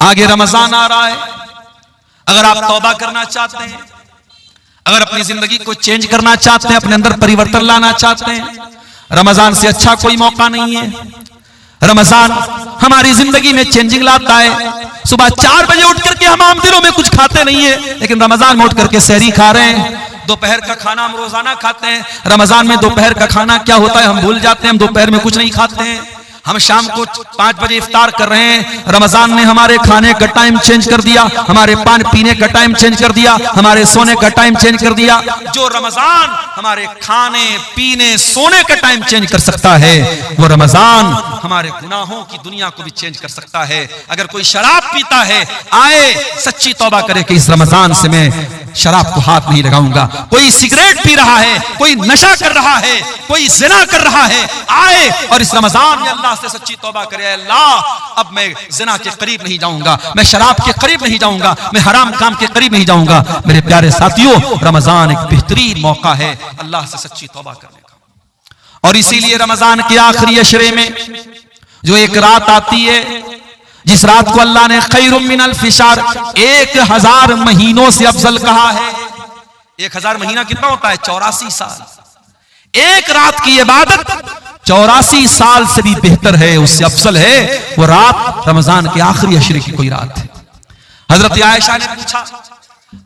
आगे रमजान आ रहा है। अगर आप तौबा करना चाहते हैं, अगर अपनी जिंदगी को चेंज करना चाहते हैं, अपने अंदर परिवर्तन लाना चाहते हैं, रमजान से अच्छा कोई मौका नहीं है। रमजान हमारी जिंदगी में चेंजिंग लाता है। सुबह 4 बजे उठ करके हम आम दिनों में कुछ खाते नहीं है, लेकिन रमजान में उठ करके सहरी खा रहे हैं। दोपहर का खाना हम रोजाना खाते हैं, रमजान में दोपहर का खाना क्या होता है हम भूल जाते हैं। हम दोपहर में कुछ नहीं खाते हैं, हम शाम को 5 बजे इफ्तार कर रहे हैं। रमजान ने हमारे खाने का टाइम चेंज कर दिया, हमारे पान पीने का टाइम चेंज कर दिया, हमारे सोने का टाइम चेंज कर दिया। जो रमजान हमारे खाने पीने सोने का टाइम चेंज कर सकता है, वो रमजान हमारे गुनाहों की दुनिया को भी चेंज कर सकता है। अगर कोई शराब पीता है, आए सच्ची तौबा करे कि इस रमजान से मैं शराब को हाथ नहीं लगाऊंगा। कोई सिगरेट पी रहा है, कोई नशा कर रहा है, कोई जिना कर रहा है, आए और इस रमजान में अल्लाह से सच्ची तौबा करे, अल्लाह अब मैं जिना के करीब नहीं जाऊंगा, मैं शराब के करीब नहीं जाऊंगा, मैं हराम काम के करीब नहीं जाऊंगा। मेरे प्यारे साथियों, रमजान एक बेहतरीन मौका है अल्लाह से सच्ची तौबा करने का। और इसीलिए रमजान के आखिरी अशरे में जो एक रात आती है, जिस रात को अल्लाह ने खैरुम मिन अल्फि शहर 1000 महीनों से अफजल कहा है। 1000 महीना कितना होता है? 84 साल। एक रात की इबादत 84 साल से भी बेहतर है, उससे अफजल है वो रात रमजान के आखिरी अशरे की कोई रात है। हजरत आयशा ने पूछा,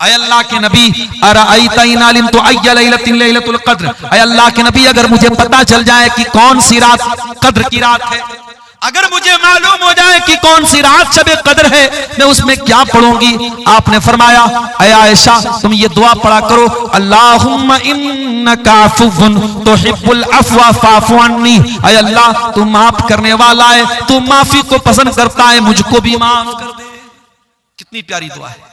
अय अल्लाह के नबी, अरअयता इन अलिमतु अय्य लैलतिन लैलतुल क़द्र, अय अल्लाह के नबी अगर मुझे पता चल जाए कि कौन सी रात कद्र की रात है, अगर मुझे मालूम हो जाए कि कौन सी रात शब कद्र है, मैं उसमें क्या पढ़ूंगी? आपने फरमाया, अय आयशा तुम ये दुआ पढ़ा करो, अल्लाहुम्मा इन्नका अफ़ुव्वुन तुहिब्बुल अफ़्वा फ़अफ़ु अन्नी, अय अल्लाह तू माफ करने वाला है, तू माफी को पसंद करता है, मुझको भी माफ कर दे। कितनी प्यारी दुआ है।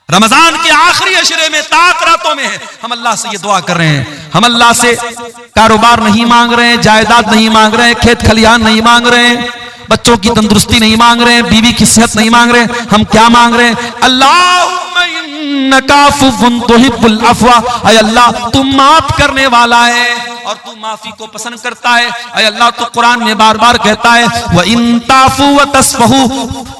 रमजान के आखिरी अशरे में ताक रातों में है, हम अल्लाह से ये दुआ कर रहे हैं। हम अल्लाह से कारोबार नहीं मांग रहे हैं, जायदाद नहीं मांग रहे हैं, खेत खलियान नहीं मांग रहे हैं, बच्चों की तंदुरुस्ती नहीं मांग रहे हैं, बीवी की सेहत नहीं मांग रहे हैं। हम क्या मांग रहे हैं? अल्लाहुम्मा इन्नका अफ़ुव्वुन तुहिब्बुल अफ़्वा, अय अल्लाह तू माफ करने वाला है और तू माफी को पसंद करता है। अय अल्लाह तू कुरान में बार बार कहता है, व इन ताफू व तस्फहू,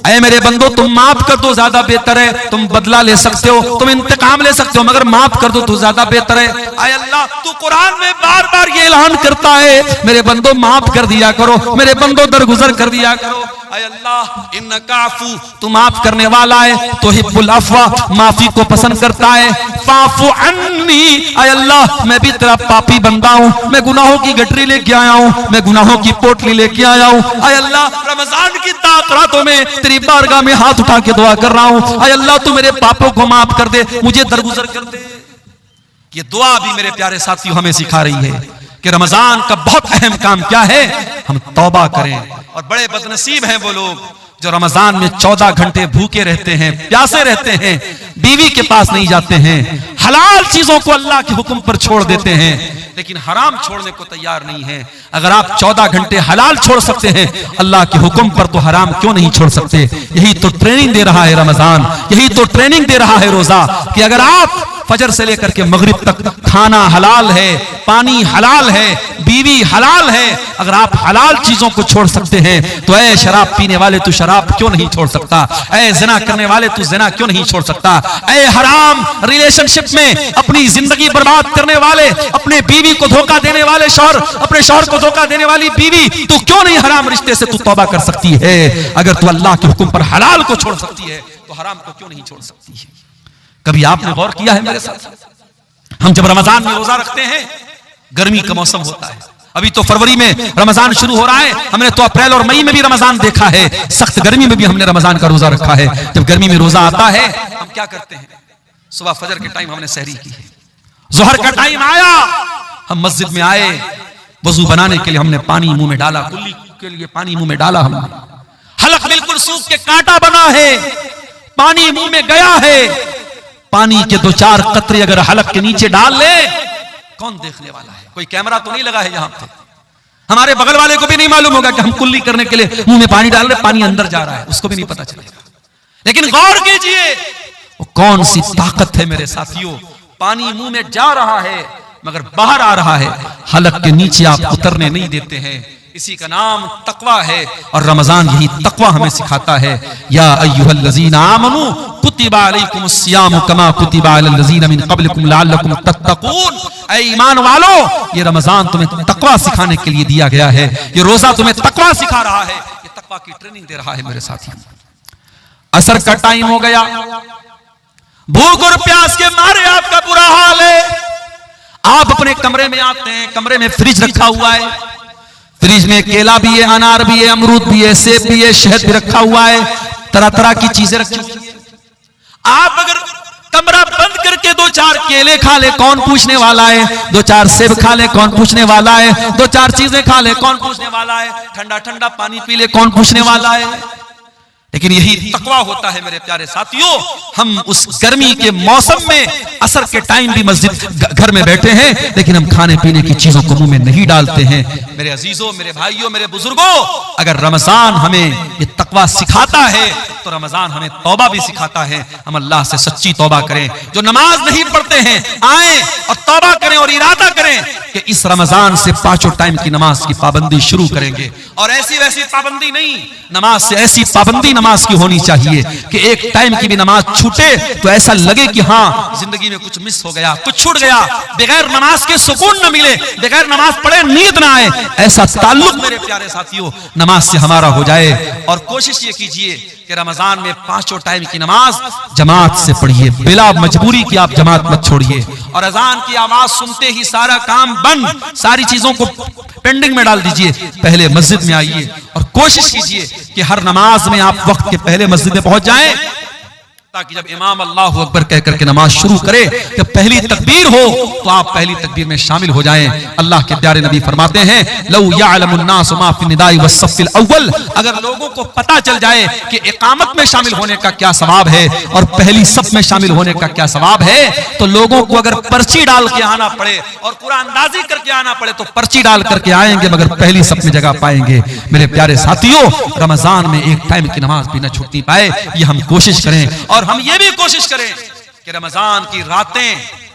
अय मेरे बंदो तुम माफ कर दो ज्यादा बेहतर है। तुम बदला ले सकते हो, तुम इंतकाम ले सकते हो, मगर माफ कर दो तो ज्यादा बेहतर है। अय अल्लाह तू कुरान में बार बार ये ऐलान करता है, मेरे बंदो माफ कर दिया करो, मेरे बंदो दरगुजर कर दिया करो। अय अल्लाह इन्नका अफ़ू, तू माफ करने वाला है, तुहिब्बुल अफ़्वा, माफी को पसंद करता है, फ़अफ़ु अन्नी, अय अल्लाह मैं भी तेरा पापी बंदा हूं, मैं गुनाहों की गठरी लेके आया हूं, मैं गुनाहों की पोटली लेके आया हूं। अय अल्लाह रमजान की ताक रातों में तेरी बारगाह में हाथ उठा के दुआ कर रहा हूं, अय अल्लाह तू मेरे पापों को माफ कर दे, मुझे दरगुजर कर दे। ये दुआ भी मेरे प्यारे साथियों हमें सिखा रही है कि रमजान का बहुत अहम काम क्या है, हम तौबा करें। और बड़े बदनसीब हैं वो लोग जो रमजान में 14 घंटे भूखे रहते हैं, प्यासे रहते हैं, बीवी के पास नहीं जाते हैं, हलाल चीजों को अल्लाह के हुक्म पर छोड़ देते हैं, लेकिन हराम छोड़ने को तैयार नहीं है। अगर आप 14 घंटे हलाल छोड़ सकते हैं अल्लाह के हुक्म पर, तो हराम क्यों नहीं छोड़ सकते? यही तो ट्रेनिंग दे रहा है रमजान, यही तो ट्रेनिंग दे रहा है रोजा, कि अगर आप फजर से लेकर के मगरिब तक खाना हलाल है, पानी हलाल है, बीवी हलाल है, अगर आप हलाल चीजों को छोड़ सकते हैं तो ऐ शराब पीने वाले तू शराब क्यों नहीं छोड़ सकता? ऐ जिना करने वाले तू जिना क्यों नहीं छोड़ सकता? ऐ हराम रिलेशनशिप में अपनी जिंदगी बर्बाद करने वाले, अपने बीवी को धोखा देने वाले शौहर, अपने शौहर को धोखा देने वाली बीवी, तू क्यों नहीं हराम रिश्ते से तू तौबा कर सकती है? अगर तू अल्लाह के हुक्म पर हलाल को छोड़ सकती है तो हराम को क्यों नहीं छोड़ सकती है? कभी आपने गौर किया है मेरे साथ? हम जब रमजान में रोजा रखते हैं, गर्मी का मौसम होता है, अभी तो फरवरी में रमजान शुरू हो रहा है, हमने तो अप्रैल और मई में भी रमजान देखा है, सख्त गर्मी में भी हमने रमजान का रोजा रखा है। जब गर्मी में रोजा आता है हम क्या करते हैं? सुबह फजर के टाइम हमने सहरी की है, जोहर का टाइम आया, हम मस्जिद में आए, वजू बनाने के लिए हमने पानी मुंह में डाला, कुल्ली के लिए पानी मुंह में डाला, हमने हलक बिल्कुल सूख के कांटा बना है, पानी मुंह में गया है, पानी के 2-4 कतरे अगर हलक के नीचे डाल ले, कौन देखने वाला है? कोई कैमरा तो नहीं लगा है यहां पे, हमारे बगल वाले को भी नहीं मालूम होगा कि हम कुल्ली करने के लिए मुंह में पानी डाल रहे, पानी अंदर जा रहा है, उसको भी नहीं पता चलेगा। लेकिन गौर कीजिए वो कौन सी ताकत है मेरे साथियों, पानी मुंह में जा रहा है मगर बाहर आ रहा है, हलक के नीचे आप उतरने नहीं देते हैं। इसी का नाम तकवा है और रमजान यही तकवा हमें सिखाता है। या अय्युहल्लज़ीना आमनू कुतिबा अलैकुमुस्सियामु कमा कुतिबा अलल्लज़ीना मिन क़ब्लिकुम लअल्लकुम तत्तक़ून। ऐ ईमान वालों, ये रमजान तुम्हें तकवा सिखाने के लिए दिया गया है। ये रोजा तुम्हें तकवा सिखा रहा है, ये तकवा की ट्रेनिंग दे रहा है। मेरे साथियों, असर का टाइम हो गया, भूख और प्यास के मारे आपका बुरा हाल है। आप अपने कमरे में आते हैं, कमरे में फ्रिज रखा हुआ है, फ्रिज में केला भी है, अनार भी है, अमरूद भी है, सेब भी है, शहद भी रखा हुआ है, तरह तरह की चीजें रखी हुई है। आप अगर कमरा बंद करके 2-4 केले खा ले, कौन पूछने वाला है? 2-4 सेब खा ले, कौन पूछने वाला है? 2-4 चीजें खा ले, कौन पूछने वाला है? ठंडा ठंडा पानी पी ले, कौन पूछने वाला है? लेकिन यही तकवा होता है मेरे प्यारे साथियों। हम उस गर्मी के मौसम में असर के टाइम भी मस्जिद घर में बैठे हैं, लेकिन हम खाने पीने की चीजों को मुंह में नहीं डालते हैं। मेरे अजीजों, मेरे भाइयों, मेरे बुजुर्गों, अगर रमजान हमें ये तकवा सिखाता है तो रमजान हमें तौबा भी सिखाता है। हम अल्लाह से सच्ची तौबा करें। जो नमाज नहीं पढ़ते हैं, आए और तौबा करें और इरादा करें कि इस रमजान से 5 टाइम की नमाज की पाबंदी शुरू करेंगे। और ऐसी वैसी पाबंदी नहीं, नमाज से ऐसी पाबंदी नमाज की होनी चाहिए कि एक टाइम की भी नमाज छूटे तो ऐसा लगे कि हाँ, जिंदगी में कुछ मिस हो गया, कुछ छूट गया। बगैर नमाज के सुकून न मिले, बगैर नमाज पढ़े नींद ना आए, ऐसा ताल्लुक मेरे प्यारे साथियों नमाज से हमारा हो जाए। और कोशिश ये कीजिए कि रमजान में 5 टाइम की नमाज जमात से पढ़िए, बिला मजबूरी की आप जमात मत छोड़िए। और अजान की आवाज सुनते ही सारा काम बंद, सारी चीजों को पेंडिंग में डाल दीजिए, पहले मस्जिद में आइए और कोशिश कीजिए कि हर नमाज में आप वक्त के पहले मस्जिद में पहुंच जाएं, ताकि जब इमाम अल्लाह अकबर कह करके नमाज शुरू करे, जब पहली तकबीर हो तो आप पहली तकबीर में शामिल हो जाएं। अल्लाह के प्यारे नबी फरमाते हैं, लौ यअलमुन नासु मा फी निदाई वस्सफ़िल अव्वल, अगर लोगों को पता चल जाए कि इकामत में शामिल होने का क्या सवाब है और पहली सफ में शामिल होने का क्या सवाब है, तो लोगों को अगर पर्ची डाल के आना पड़े और कुरान अंदाजी करके आना पड़े तो पर्ची डाल करके आएंगे, मगर पहली सफ में जगह पाएंगे। मेरे प्यारे साथियों, रमजान में एक टाइम की नमाज भी न छूटनी पाए, ये हम कोशिश करें। और हम ये भी कोशिश करें कि रमजान की रातें,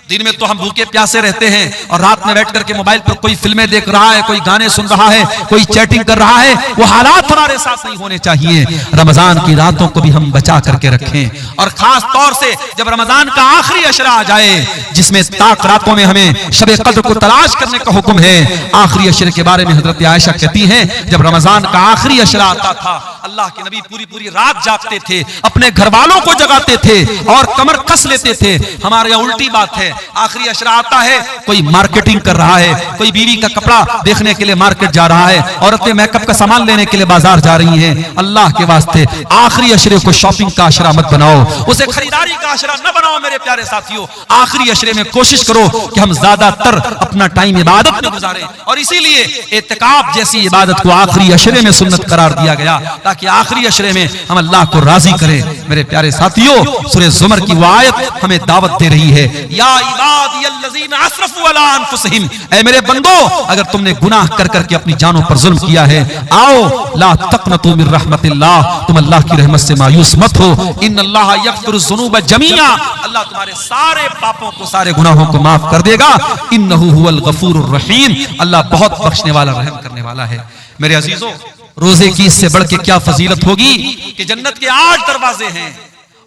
दिन में तो हम भूखे प्यासे रहते हैं और रात में बैठ करके मोबाइल पर कोई फिल्में देख रहा है, कोई गाने सुन रहा है, कोई चैटिंग कर रहा है, वो हालात हमारे साथ नहीं होने चाहिए। रमजान की रातों को भी हम बचा करके रखें। और खास तौर से जब रमजान का आखिरी अशरा आ जाए, जिसमें ताक रातों में हमें शब कद्र को तलाश करने का हुक्म है। आखिरी अशरे के बारे में हजरत आयशा कहती हैं, जब रमजान का आखिरी अशरा आता था, अल्लाह के नबी पूरी पूरी रात जागते थे, अपने घर वालों को जगाते थे और कमर कस लेते थे। हमारे यहाँ उल्टी बात है, आखिरी अशरा आता है, कोई मार्केटिंग कर रहा है, कोई बीवी का कपड़ा देखने के लिए मार्केट जा रहा है, औरतें मेकअप का सामान लेने के लिए बाजार जा रही हैं। अल्लाह के वास्ते आखिरी अशरे को शॉपिंग का अशरा मत बनाओ, उसे खरीदारी का अशरा न बनाओ। मेरे प्यारे साथियों, आखिरी अशरे में कोशिश करो कि हम ज्यादातर अपना टाइम इबादत में गुजारें। और इसीलिए एतिकाफ जैसी इबादत को आखिरी अशरे में सुन्नत करार दिया गया, ताकि आखिरी अशरे में हम अल्लाह को राजी करें। मेरे प्यारे साथियों, सूरह ज़ुमर की वो आयत हमें दावत दे रही है, या इबादियल्लज़ीना असरफू अला अनफुसिहिम, ऐ मेरे बंदो, अगर तुमने गुनाह कर करके अपनी जानों पर जुल्म किया है, आओ ला तक़नतू मिर रहमतिल्लाह, तुम अल्लाह की रहमत से मायूस मत हो। इन्नल्लाह यग़फ़िरुज़्ज़ुनूब जमीआ, अल्लाह तुम्हारे सारे पापों को, सारे गुनाहों को माफ कर देगा। इन्नहु हुवल गफूरुर रहीम, अल्लाह बहुत बख्शने वाला, रहम करने वाला है। मेरे अजीजों, रोजे की इससे बढ़ के क्या फजीलत होगी कि जन्नत के 8 दरवाजे हैं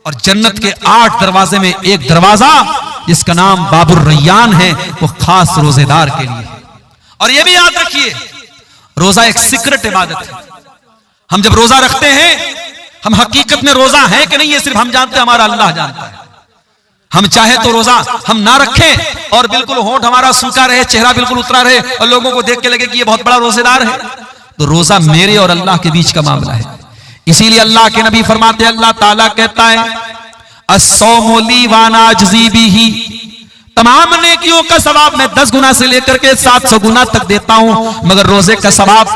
और जन्नत के 8 दरवाजे में एक दरवाजा जिसका नाम बाबुर रैयान है, वो खास रोजेदार के लिए। और ये भी याद रखिए, रोजा एक सीक्रेट इबादत है। हम जब रोजा रखते हैं, हम हकीकत में रोजा है कि नहीं ये सिर्फ हम जानते हैं, हमारा अल्लाह जानता है। हम चाहे तो रोजा हम ना रखें और बिल्कुल होंठ हमारा सूखा रहे, चेहरा बिल्कुल उतरा रहे और लोगों को देख के लगे कि ये बहुत बड़ा रोजेदार है, तो रोजा मेरे और अल्लाह के बीच का मामला है। इसीलिए अल्लाह के नबी फरमाते हैं, अल्लाह ताला कहता है, अस्सौमु ली व अना अजज़ी बिही, तमाम नेकियों का सवाब मैं 10 गुना से लेकर के 700 गुना तक देता हूं, मगर रोजे का सवाब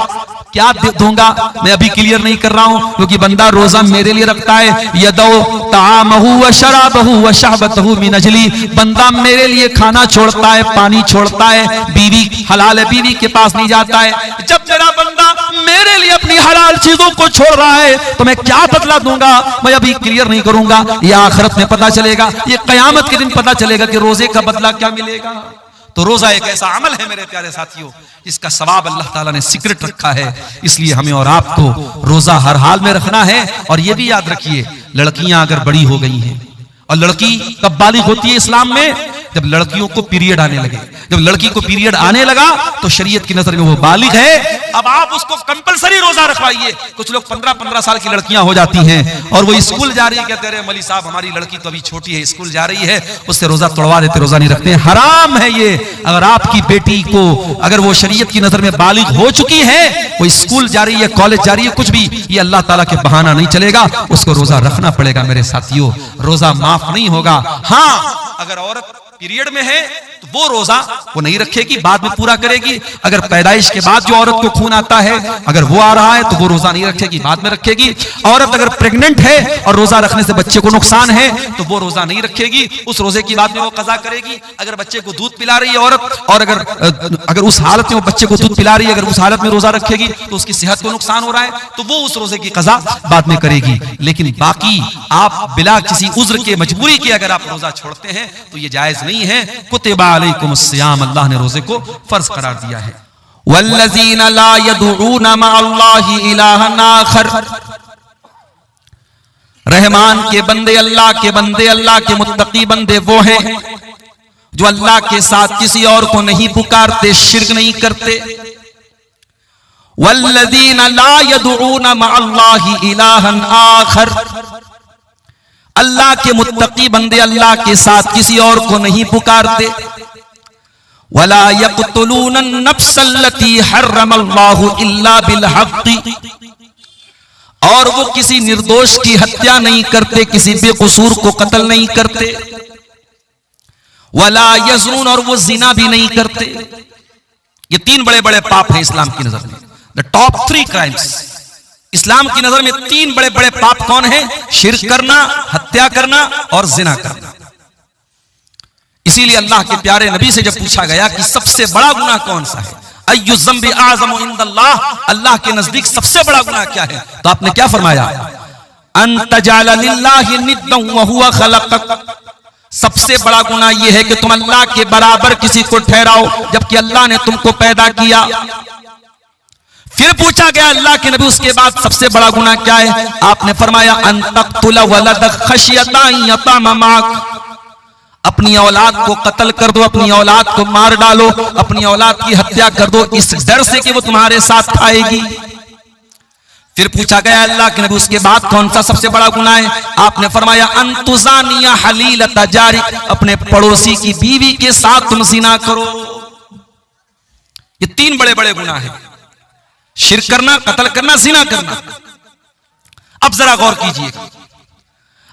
क्या दूंगा मैं अभी क्लियर नहीं कर रहा हूं, क्योंकि बंदा रोजा मेरे लिए रखता है। यदो तामहु व शराबहु व शहबतहु मिन अजली, बंदा मेरे लिए खाना छोड़ता है, पानी छोड़ता है, बीवी हलाल है, बीवी के पास नहीं जाता है। जब मेरा बंदा मेरे लिए अपनी हलाल चीजों को छोड़ रहा है तो मैं क्या बदला दूंगा, मैं अभी क्लियर नहीं करूंगा। ये आखिरत में पता चलेगा, ये कयामत के दिन पता चलेगा कि रोजे का बदला क्या मिलेगा। तो रोजा एक ऐसा अमल है मेरे प्यारे साथियों, इसका सवाब अल्लाह ताला ने सीक्रेट रखा है। इसलिए हमें और आपको रोजा हर हाल में रखना है। और ये भी याद रखिए, लड़कियां अगर बड़ी हो गई हैं, और लड़की कब बालिग होती है इस्लाम में? जब लड़कियों को पीरियड आने लगे। जब लड़की को पीरियड आने लगा तो शरीयत की नजर में वो बालिग है। अब आप उसको कंपलसरी रोजा रखवाइए। कुछ लोग 15-15 साल की लड़कियां हो जाती हैं और वो स्कूल जा रही है, कहते रहे मौलवी साहब हमारी लड़की तो अभी छोटी है, स्कूल जा रही है, उससे रोजा तोड़वा देते, रोजा नहीं रखते। हराम है ये। अगर आपकी बेटी को, अगर वो शरीयत की नजर में बालिग हो चुकी है, वो स्कूल जा रही है, कॉलेज जा रही है, कुछ भी, ये अल्लाह ताला के बहाना नहीं चलेगा, उसको रोजा रखना पड़ेगा मेरे साथियों। रोजा माफ नहीं होगा। हाँ, अगर औरत पीरियड में है तो वो रोजा वो नहीं रखेगी, बाद में पूरा करेगी। अगर पैदाइश के बाद जो औरत को खून आता है, अगर वो आ रहा है तो वो रोजा नहीं रखेगी, बाद में रखेगी। औरत अगर प्रेग्नेंट है और रोजा रखने से बच्चे को नुकसान है तो वो रोजा नहीं रखेगी, उस रोजे की बाद में वो कजा करेगी। अगर बच्चे को दूध पिला रही है औरत, और अगर उस हालत में वो बच्चे को दूध पिला रही है, अगर उस हालत में रोजा रखेगी तो उसकी सेहत को नुकसान हो रहा है, तो वो उस रोजे की कजा बाद में करेगी। लेकिन बाकी आप बिला किसी उज्र के, मजबूरी के अगर आप रोजा छोड़ते हैं तो ये जायज नहीं है। कुतिबा अलैकुमुस्सियाम, अल्लाह ने रोजे को फर्ज करार दिया है। वल्लज़ीना ला यदऊना मअल्लाहि इलाहन आखर, रहमान के बंदे, अल्लाह के बंदे, अल्लाह के मुत्तकी बंदे वो हैं जो अल्लाह के साथ किसी और को नहीं पुकारते, शिर्क नहीं करते। वल्लज़ीना ला यदऊना मअल्लाहि इलाहन आखर, अल्लाह के मुत्तकी बंदे अल्लाह के साथ किसी और को नहीं पुकारते। वला यक़्तुलून नफ्सल्लती हर्रमल्लाहु इल्ला बिल हक़्क़ि, और वो किसी निर्दोष की हत्या नहीं करते, किसी बेकसूर को कत्ल नहीं करते। वला यज़्नून, और वो जिना भी नहीं करते। ये 3 बड़े बड़े पाप हैं इस्लाम की नजर में। द टॉप 3 क्राइम्स इस्लाम की नजर में। 3 बड़े बड़े पाप कौन है? शिर्क करना, हत्या करना और जिना करना। इसीलिए अल्लाह के प्यारे नबी से जब पूछा गया कि सबसे बड़ा गुनाह कौन सा है, अय्यु ज़म्बि आज़मु इंदल्लाह, अल्लाह के नजदीक सबसे बड़ा गुनाह क्या है, तो आपने क्या फरमाया? अन तजअल लिल्लाहि निद्दन व हुवा खलक़क, सबसे बड़ा गुनाह यह है कि तुम अल्लाह के बराबर किसी को ठहराओ जबकि अल्लाह ने तुमको पैदा किया। फिर पूछा गया अल्लाह के नबी उसके बाद सबसे बड़ा गुनाह क्या है? आपने फरमाया अन तक़्तुल वलदक खशियता अन यतअम माक, अपनी औलाद को कत्ल कर दो, अपनी औलाद को मार डालो, अपनी औलाद की हत्या कर दो इस डर से कि वो तुम्हारे साथ खाएगी। फिर पूछा गया अल्लाह के नबी उसके बाद कौन सा सबसे बड़ा गुनाह है? आपने फरमाया अन तुज़ानिया हलीलता जारिक, अपने पड़ोसी की बीवी के साथ तुम ज़िना करो। ये 3 बड़े बड़े गुनाह हैं, शिर्क करना, कत्ल करना, ज़िना करना। अब जरा गौर कीजिएगा,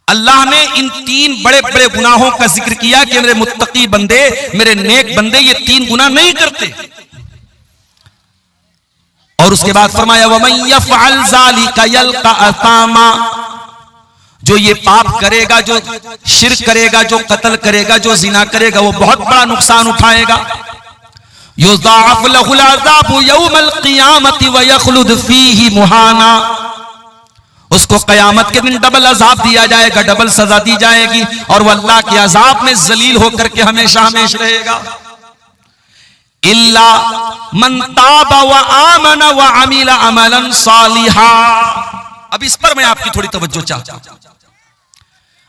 अल्लाह ने इन 3 बड़े बड़े गुनाहों का जिक्र किया कि मेरे मुत्तकी बंदे, मेरे नेक बंदे ये 3 गुनाह नहीं करते। और उसके बाद फरमाया वमन यफ़अल ज़ालिका यल्क़ा असामा, जो ये पाप करेगा, जो शिर्क करेगा, जो कत्ल करेगा, जो ज़िना करेगा, वो बहुत बड़ा नुकसान उठाएगा। युज़ाअफ़ लहुल अज़ाबु यौमल क़ियामति व यख़्लुद फ़ीही मुहाना, उसको क़यामत के दिन डबल अज़ाब दिया जाएगा, डबल सजा दी जाएगी, और वह अल्लाह के अज़ाब में ज़लील होकर के हमेशा हमेशा रहेगा। इल्ला मन ताबा व आमना व अमिला अमलन सालिहा। अब इस पर मैं आपकी थोड़ी तवज्जो चाहता हूं।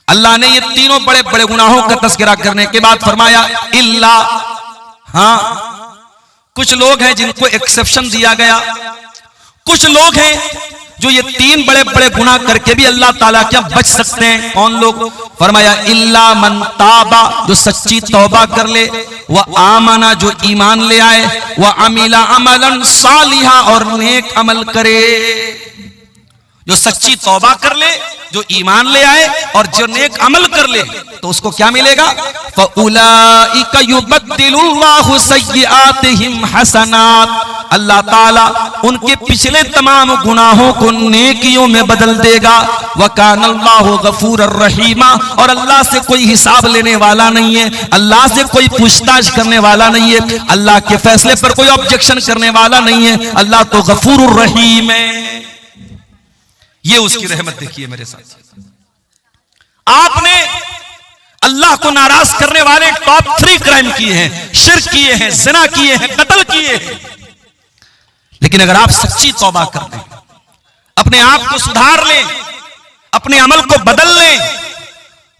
अल्लाह ने ये 3 बड़े बड़े गुनाहों का तज़किरा करने के बाद फरमाया इल्ला, हाँ कुछ लोग हैं जिनको एक्सेप्शन दिया गया, कुछ लोग हैं जो ये 3 बड़े बड़े गुनाह करके भी अल्लाह ताला क्या बच सकते हैं। कौन लोग? फरमाया इल्ला मन ताबा, जो सच्ची तौबा कर ले, व आमना, जो ईमान ले आए, व अमिला अमलन सालिहा, और नेक अमल करे। जो सच्ची तौबा कर ले, जो ईमान ले आए और जो नेक अमल कर ले, तो उसको क्या मिलेगा? फ़उलाइका युबद्दिलुल्लाहु सय्यिआतिहिम हसनात, अल्लाह ताला उनके पिछले तमाम गुनाहों को नेकियों में बदल देगा। व कानल्लाहु गफूरर रहीमा, और अल्लाह से कोई हिसाब लेने वाला नहीं है, अल्लाह से कोई पूछताछ करने वाला नहीं है, अल्लाह के फैसले पर कोई ऑब्जेक्शन करने वाला नहीं है। अल्लाह तो गफूरुर रहीम है। ये उसकी रहमत देखिए मेरे साथ। आपने अल्लाह को नाराज करने वाले टॉप 3 क्राइम किए हैं, शिर्क किए हैं, ज़िना किए हैं, कत्ल किए हैं। लेकिन अगर आप सच्ची तौबा कर लें, अपने आप को सुधार लें, अपने अमल को बदल लें,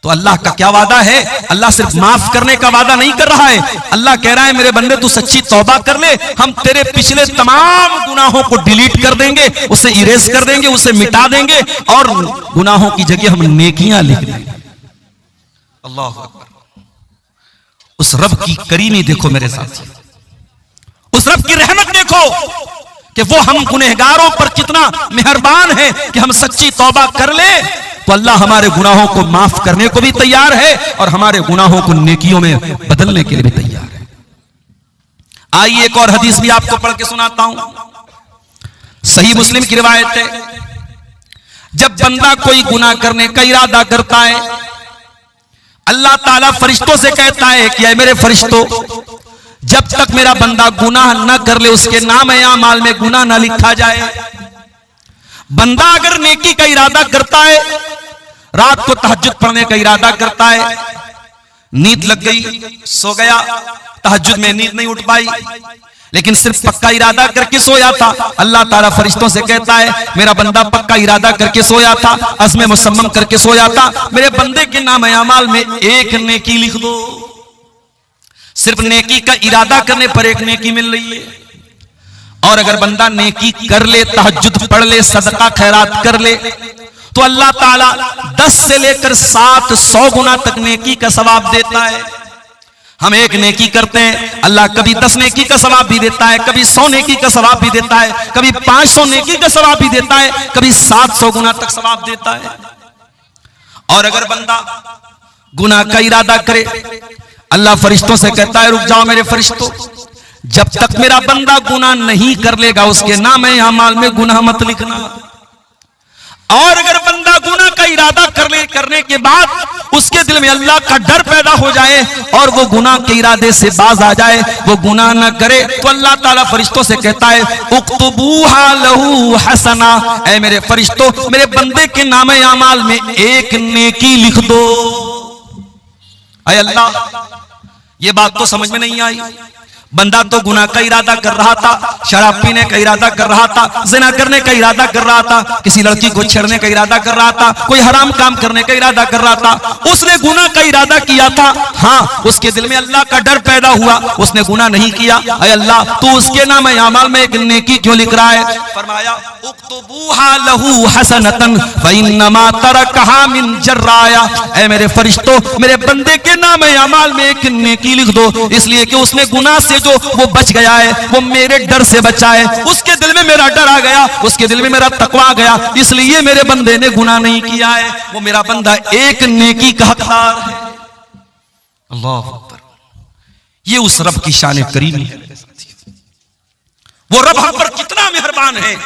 तो अल्लाह का क्या वादा है? अल्लाह सिर्फ माफ करने का वादा नहीं कर रहा है, अल्लाह कह रहा है मेरे बंदे तू सच्ची तौबा कर ले, हम तेरे पिछले तमाम गुनाहों को डिलीट कर देंगे, उसे इरेज कर देंगे, उसे मिटा देंगे और गुनाहों की जगह हम नेकियां लिख देंगे। अल्लाह अकबर। उस रब की करीमी देखो मेरे साथी, उस रब की रहमत देखो कि वो हम गुनहगारों पर कितना मेहरबान है कि हम सच्ची तौबा कर ले तो अल्लाह हमारे गुनाहों को माफ करने को भी तैयार है और हमारे गुनाहों को नेकियों में बदलने के लिए भी तैयार है। आइए एक और हदीस भी आपको पढ़ के सुनाता हूं। सही मुस्लिम की रिवायत है, जब बंदा कोई गुनाह करने का इरादा करता है, अल्लाह ताला फरिश्तों से कहता है कि ऐ मेरे फरिश्तों, जब तक मेरा बंदा गुनाह न कर ले उसके नाम आमाल में गुनाह न लिखा जाए। बंदा अगर नेकी का इरादा करता है, रात को तहज्जुद पढ़ने का इरादा करता है, नींद लग गई, सो गया, तहज्जुद में नींद नहीं उठ पाई, लेकिन सिर्फ पक्का इरादा करके सोया था, अल्लाह ताला फरिश्तों से कहता है मेरा बंदा पक्का इरादा करके सोया था, अज़्म मुसम्मम करके सोया था, मेरे बंदे के नाम आमाल में एक नेकी लिख दो। सिर्फ नेकी का इरादा करने पर एक नेकी मिल रही है। और अगर बंदा नेकी कर ले, तहज्जुद पढ़ ले, सदका खैरात कर ले, तो अल्लाह ताला 10 से लेकर 700 गुना तक नेकी का सवाब देता है। हम एक नेकी करते हैं, अल्लाह कभी 10 नेकी का सवाब भी देता है, कभी 100 नेकी का सवाब भी देता है, कभी 500 नेकी का सवाब भी देता है, कभी 700 गुना तक सवाब देता है। और अगर बंदा गुनाह का इरादा करे, अल्लाह फरिश्तों से कहता है रुक जाओ मेरे फरिश्तों, जब तक मेरा बंदा गुनाह नहीं कर लेगा उसके नाम आमाल में गुनाह मत लिखना। और अगर बंदा गुनाह का इरादा करने के बाद उसके दिल में अल्लाह का डर पैदा हो जाए और वो गुनाह के इरादे से बाज आ जाए, वो गुनाह ना करे, तो अल्लाह ताला फरिश्तों से कहता है उक्तबूहा लहू हसना, ऐ मेरे फरिश्तों मेरे बंदे के नाम आमाल में एक नेकी लिख दो। ऐ अल्लाह, ये बात तो समझ में नहीं आई। बंदा तो गुनाह का इरादा कर रहा था, शराब पीने का इरादा कर रहा था, ज़िना करने का इरादा कर रहा था, किसी लड़की को छेड़ने का इरादा कर रहा था, कोई हराम काम करने का इरादा कर रहा था, उसने गुनाह का इरादा किया था, हाँ उसके दिल में अल्लाह का डर पैदा हुआ, उसने गुनाह नहीं किया, ऐ अल्लाह तू उसके नाम आमाल में एक नेकी क्यों लिख रहा है? फरमाया उक्तबूहा लहू हसनतन फइन्नमा तरकहा मिन जर्राया, ऐ मेरे फरिश्तों मेरे बंदे के नाम आमाल में एक नेकी लिख दो, इसलिए कि उसने गुनाह से जो वो बच गया है, वो मेरे डर से बचा है, उसके दिल में मेरा डर आ गया, उसके दिल में मेरा तकवा आ गया, इसलिए मेरे बंदे ने गुनाह नहीं किया है, वो मेरा बंदा एक नेकी का हकदार है। अल्लाह अकबर। ये उस रब की शान करीमी है। वो रब हम पर कितना मेहरबान है,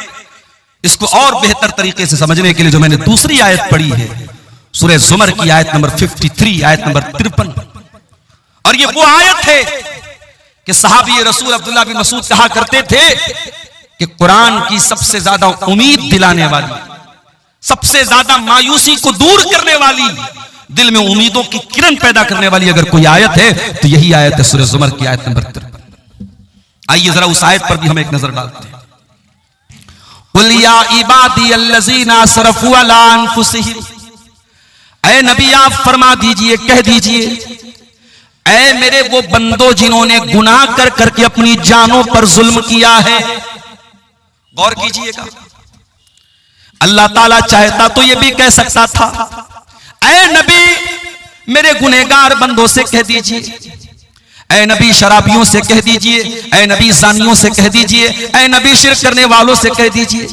इसको और बेहतर तरीके से समझने के लिए जो मैंने दूसरी आयत पढ़ी है, सूरह ज़ुमर की आयत नंबर 53, आयत नंबर 53, और ये वो आयत है कि सहाबी रसूल अब्दुल्लाह बिन मसूद कहा करते थे कि कुरान की सबसे ज्यादा उम्मीद दिलाने वाली, सबसे ज्यादा मायूसी को दूर करने वाली, दिल में उम्मीदों की किरण पैदा करने वाली अगर कोई आयत है तो यही आयत है, सूरह ज़ुमर की आयत नंबर 53। आइए जरा उस आयत पर भी हम एक नजर डालते हैं। कुल या इबादी अल्लज़ीना असरफू अला अनफुसिहिम, ऐ नबी आप फरमा दीजिए, कह दीजिए, ऐ मेरे वो बंदो जिन्होंने गुनाह कर करके अपनी जानों पर जुल्म किया है। गौर कीजिएगा, अल्लाह ताला चाहता तो ये भी कह सकता था ऐ नबी मेरे गुनहगार बंदों से कह दीजिए, ऐ नबी शराबियों से कह दीजिए, ऐ नबी ज़ानियों से कह दीजिए, ऐ नबी शिर्क करने वालों से कह दीजिए,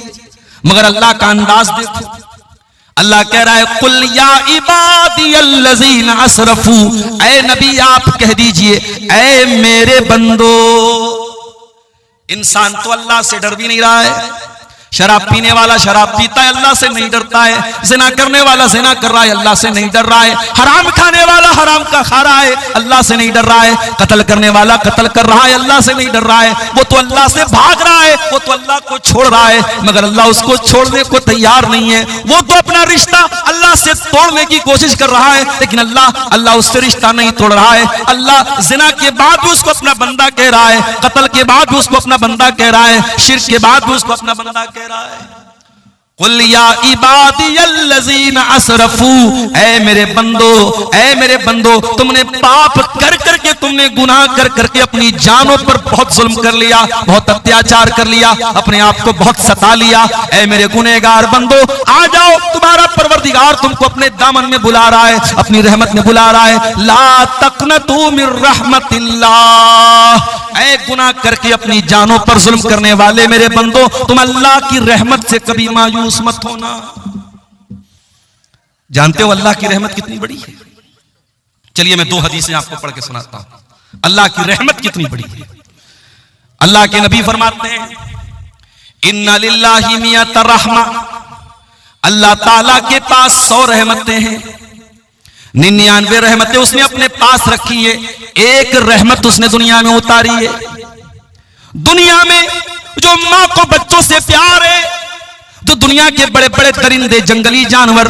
मगर अल्लाह का अंदाज देखो, अल्लाह कह रहा है कुल या इबादी अल्लज़ीना असरफू, ऐ नबी आप कह दीजिए ऐ मेरे बंदो। इंसान तो अल्लाह से डर भी नहीं रहा है, शराब पीने वाला शराब पीता है, अल्लाह से नहीं डरता है। जिना करने वाला जिना कर रहा है, अल्लाह से नहीं डर रहा है। हराम खाने वाला हराम का खा रहा है, अल्लाह से नहीं डर रहा है। कत्ल करने वाला कत्ल कर रहा है, अल्लाह से नहीं डर रहा है। वो तो अल्लाह से भाग रहा है, वो तो अल्लाह को छोड़ रहा है, मगर अल्लाह उसको छोड़ने को तैयार नहीं है। वो तो अपना रिश्ता अल्लाह से तोड़ने की कोशिश कर रहा है, लेकिन अल्लाह उससे रिश्ता नहीं तोड़ रहा है। अल्लाह जिना के बाद भी उसको अपना बंदा कह रहा है, कत्ल के बाद भी उसको अपना बंदा कह रहा है, शिर्क के बाद भी उसको अपना बंदा कह रहा है। कुल या इबादियल्लज़ीना असरफू, ऐ मेरे बंदो, तुमने पाप कर करके, तुमने गुनाह कर करके अपनी जानों पर बहुत जुल्म कर लिया, बहुत अत्याचार कर लिया, अपने आप को बहुत सता लिया। ऐ मेरे गुनहगार बंदो, आ जाओ, तुम्हारा परवरदिगार तुमको अपने दामन में बुला रहा है, अपनी रहमत में बुला रहा है। ला तक़नतू मिर रहमतिल्लाह, ऐ गुनाह करके अपनी जानों पर जुल्म करने वाले मेरे बंदो, तुम अल्लाह की रहमत से कभी मायूस मत होना। जानते हो अल्लाह की रहमत कितनी बड़ी है? चलिए मैं 2 हदीसें आपको पढ़ के सुनाता हूं, अल्लाह की रहमत कितनी बड़ी है। अल्लाह के नबी फरमाते हैं, इन्ना लिल्लाहि मियत रहमा, अल्लाह ताला के पास 100 रहमतें हैं, 99 रहमतें उसने अपने पास रखी है, एक रहमत उसने दुनिया में उतारी है। दुनिया में जो मां को बच्चों से प्यार है, जो दुनिया के बड़े बड़े दरिंदे, जंगली जानवर,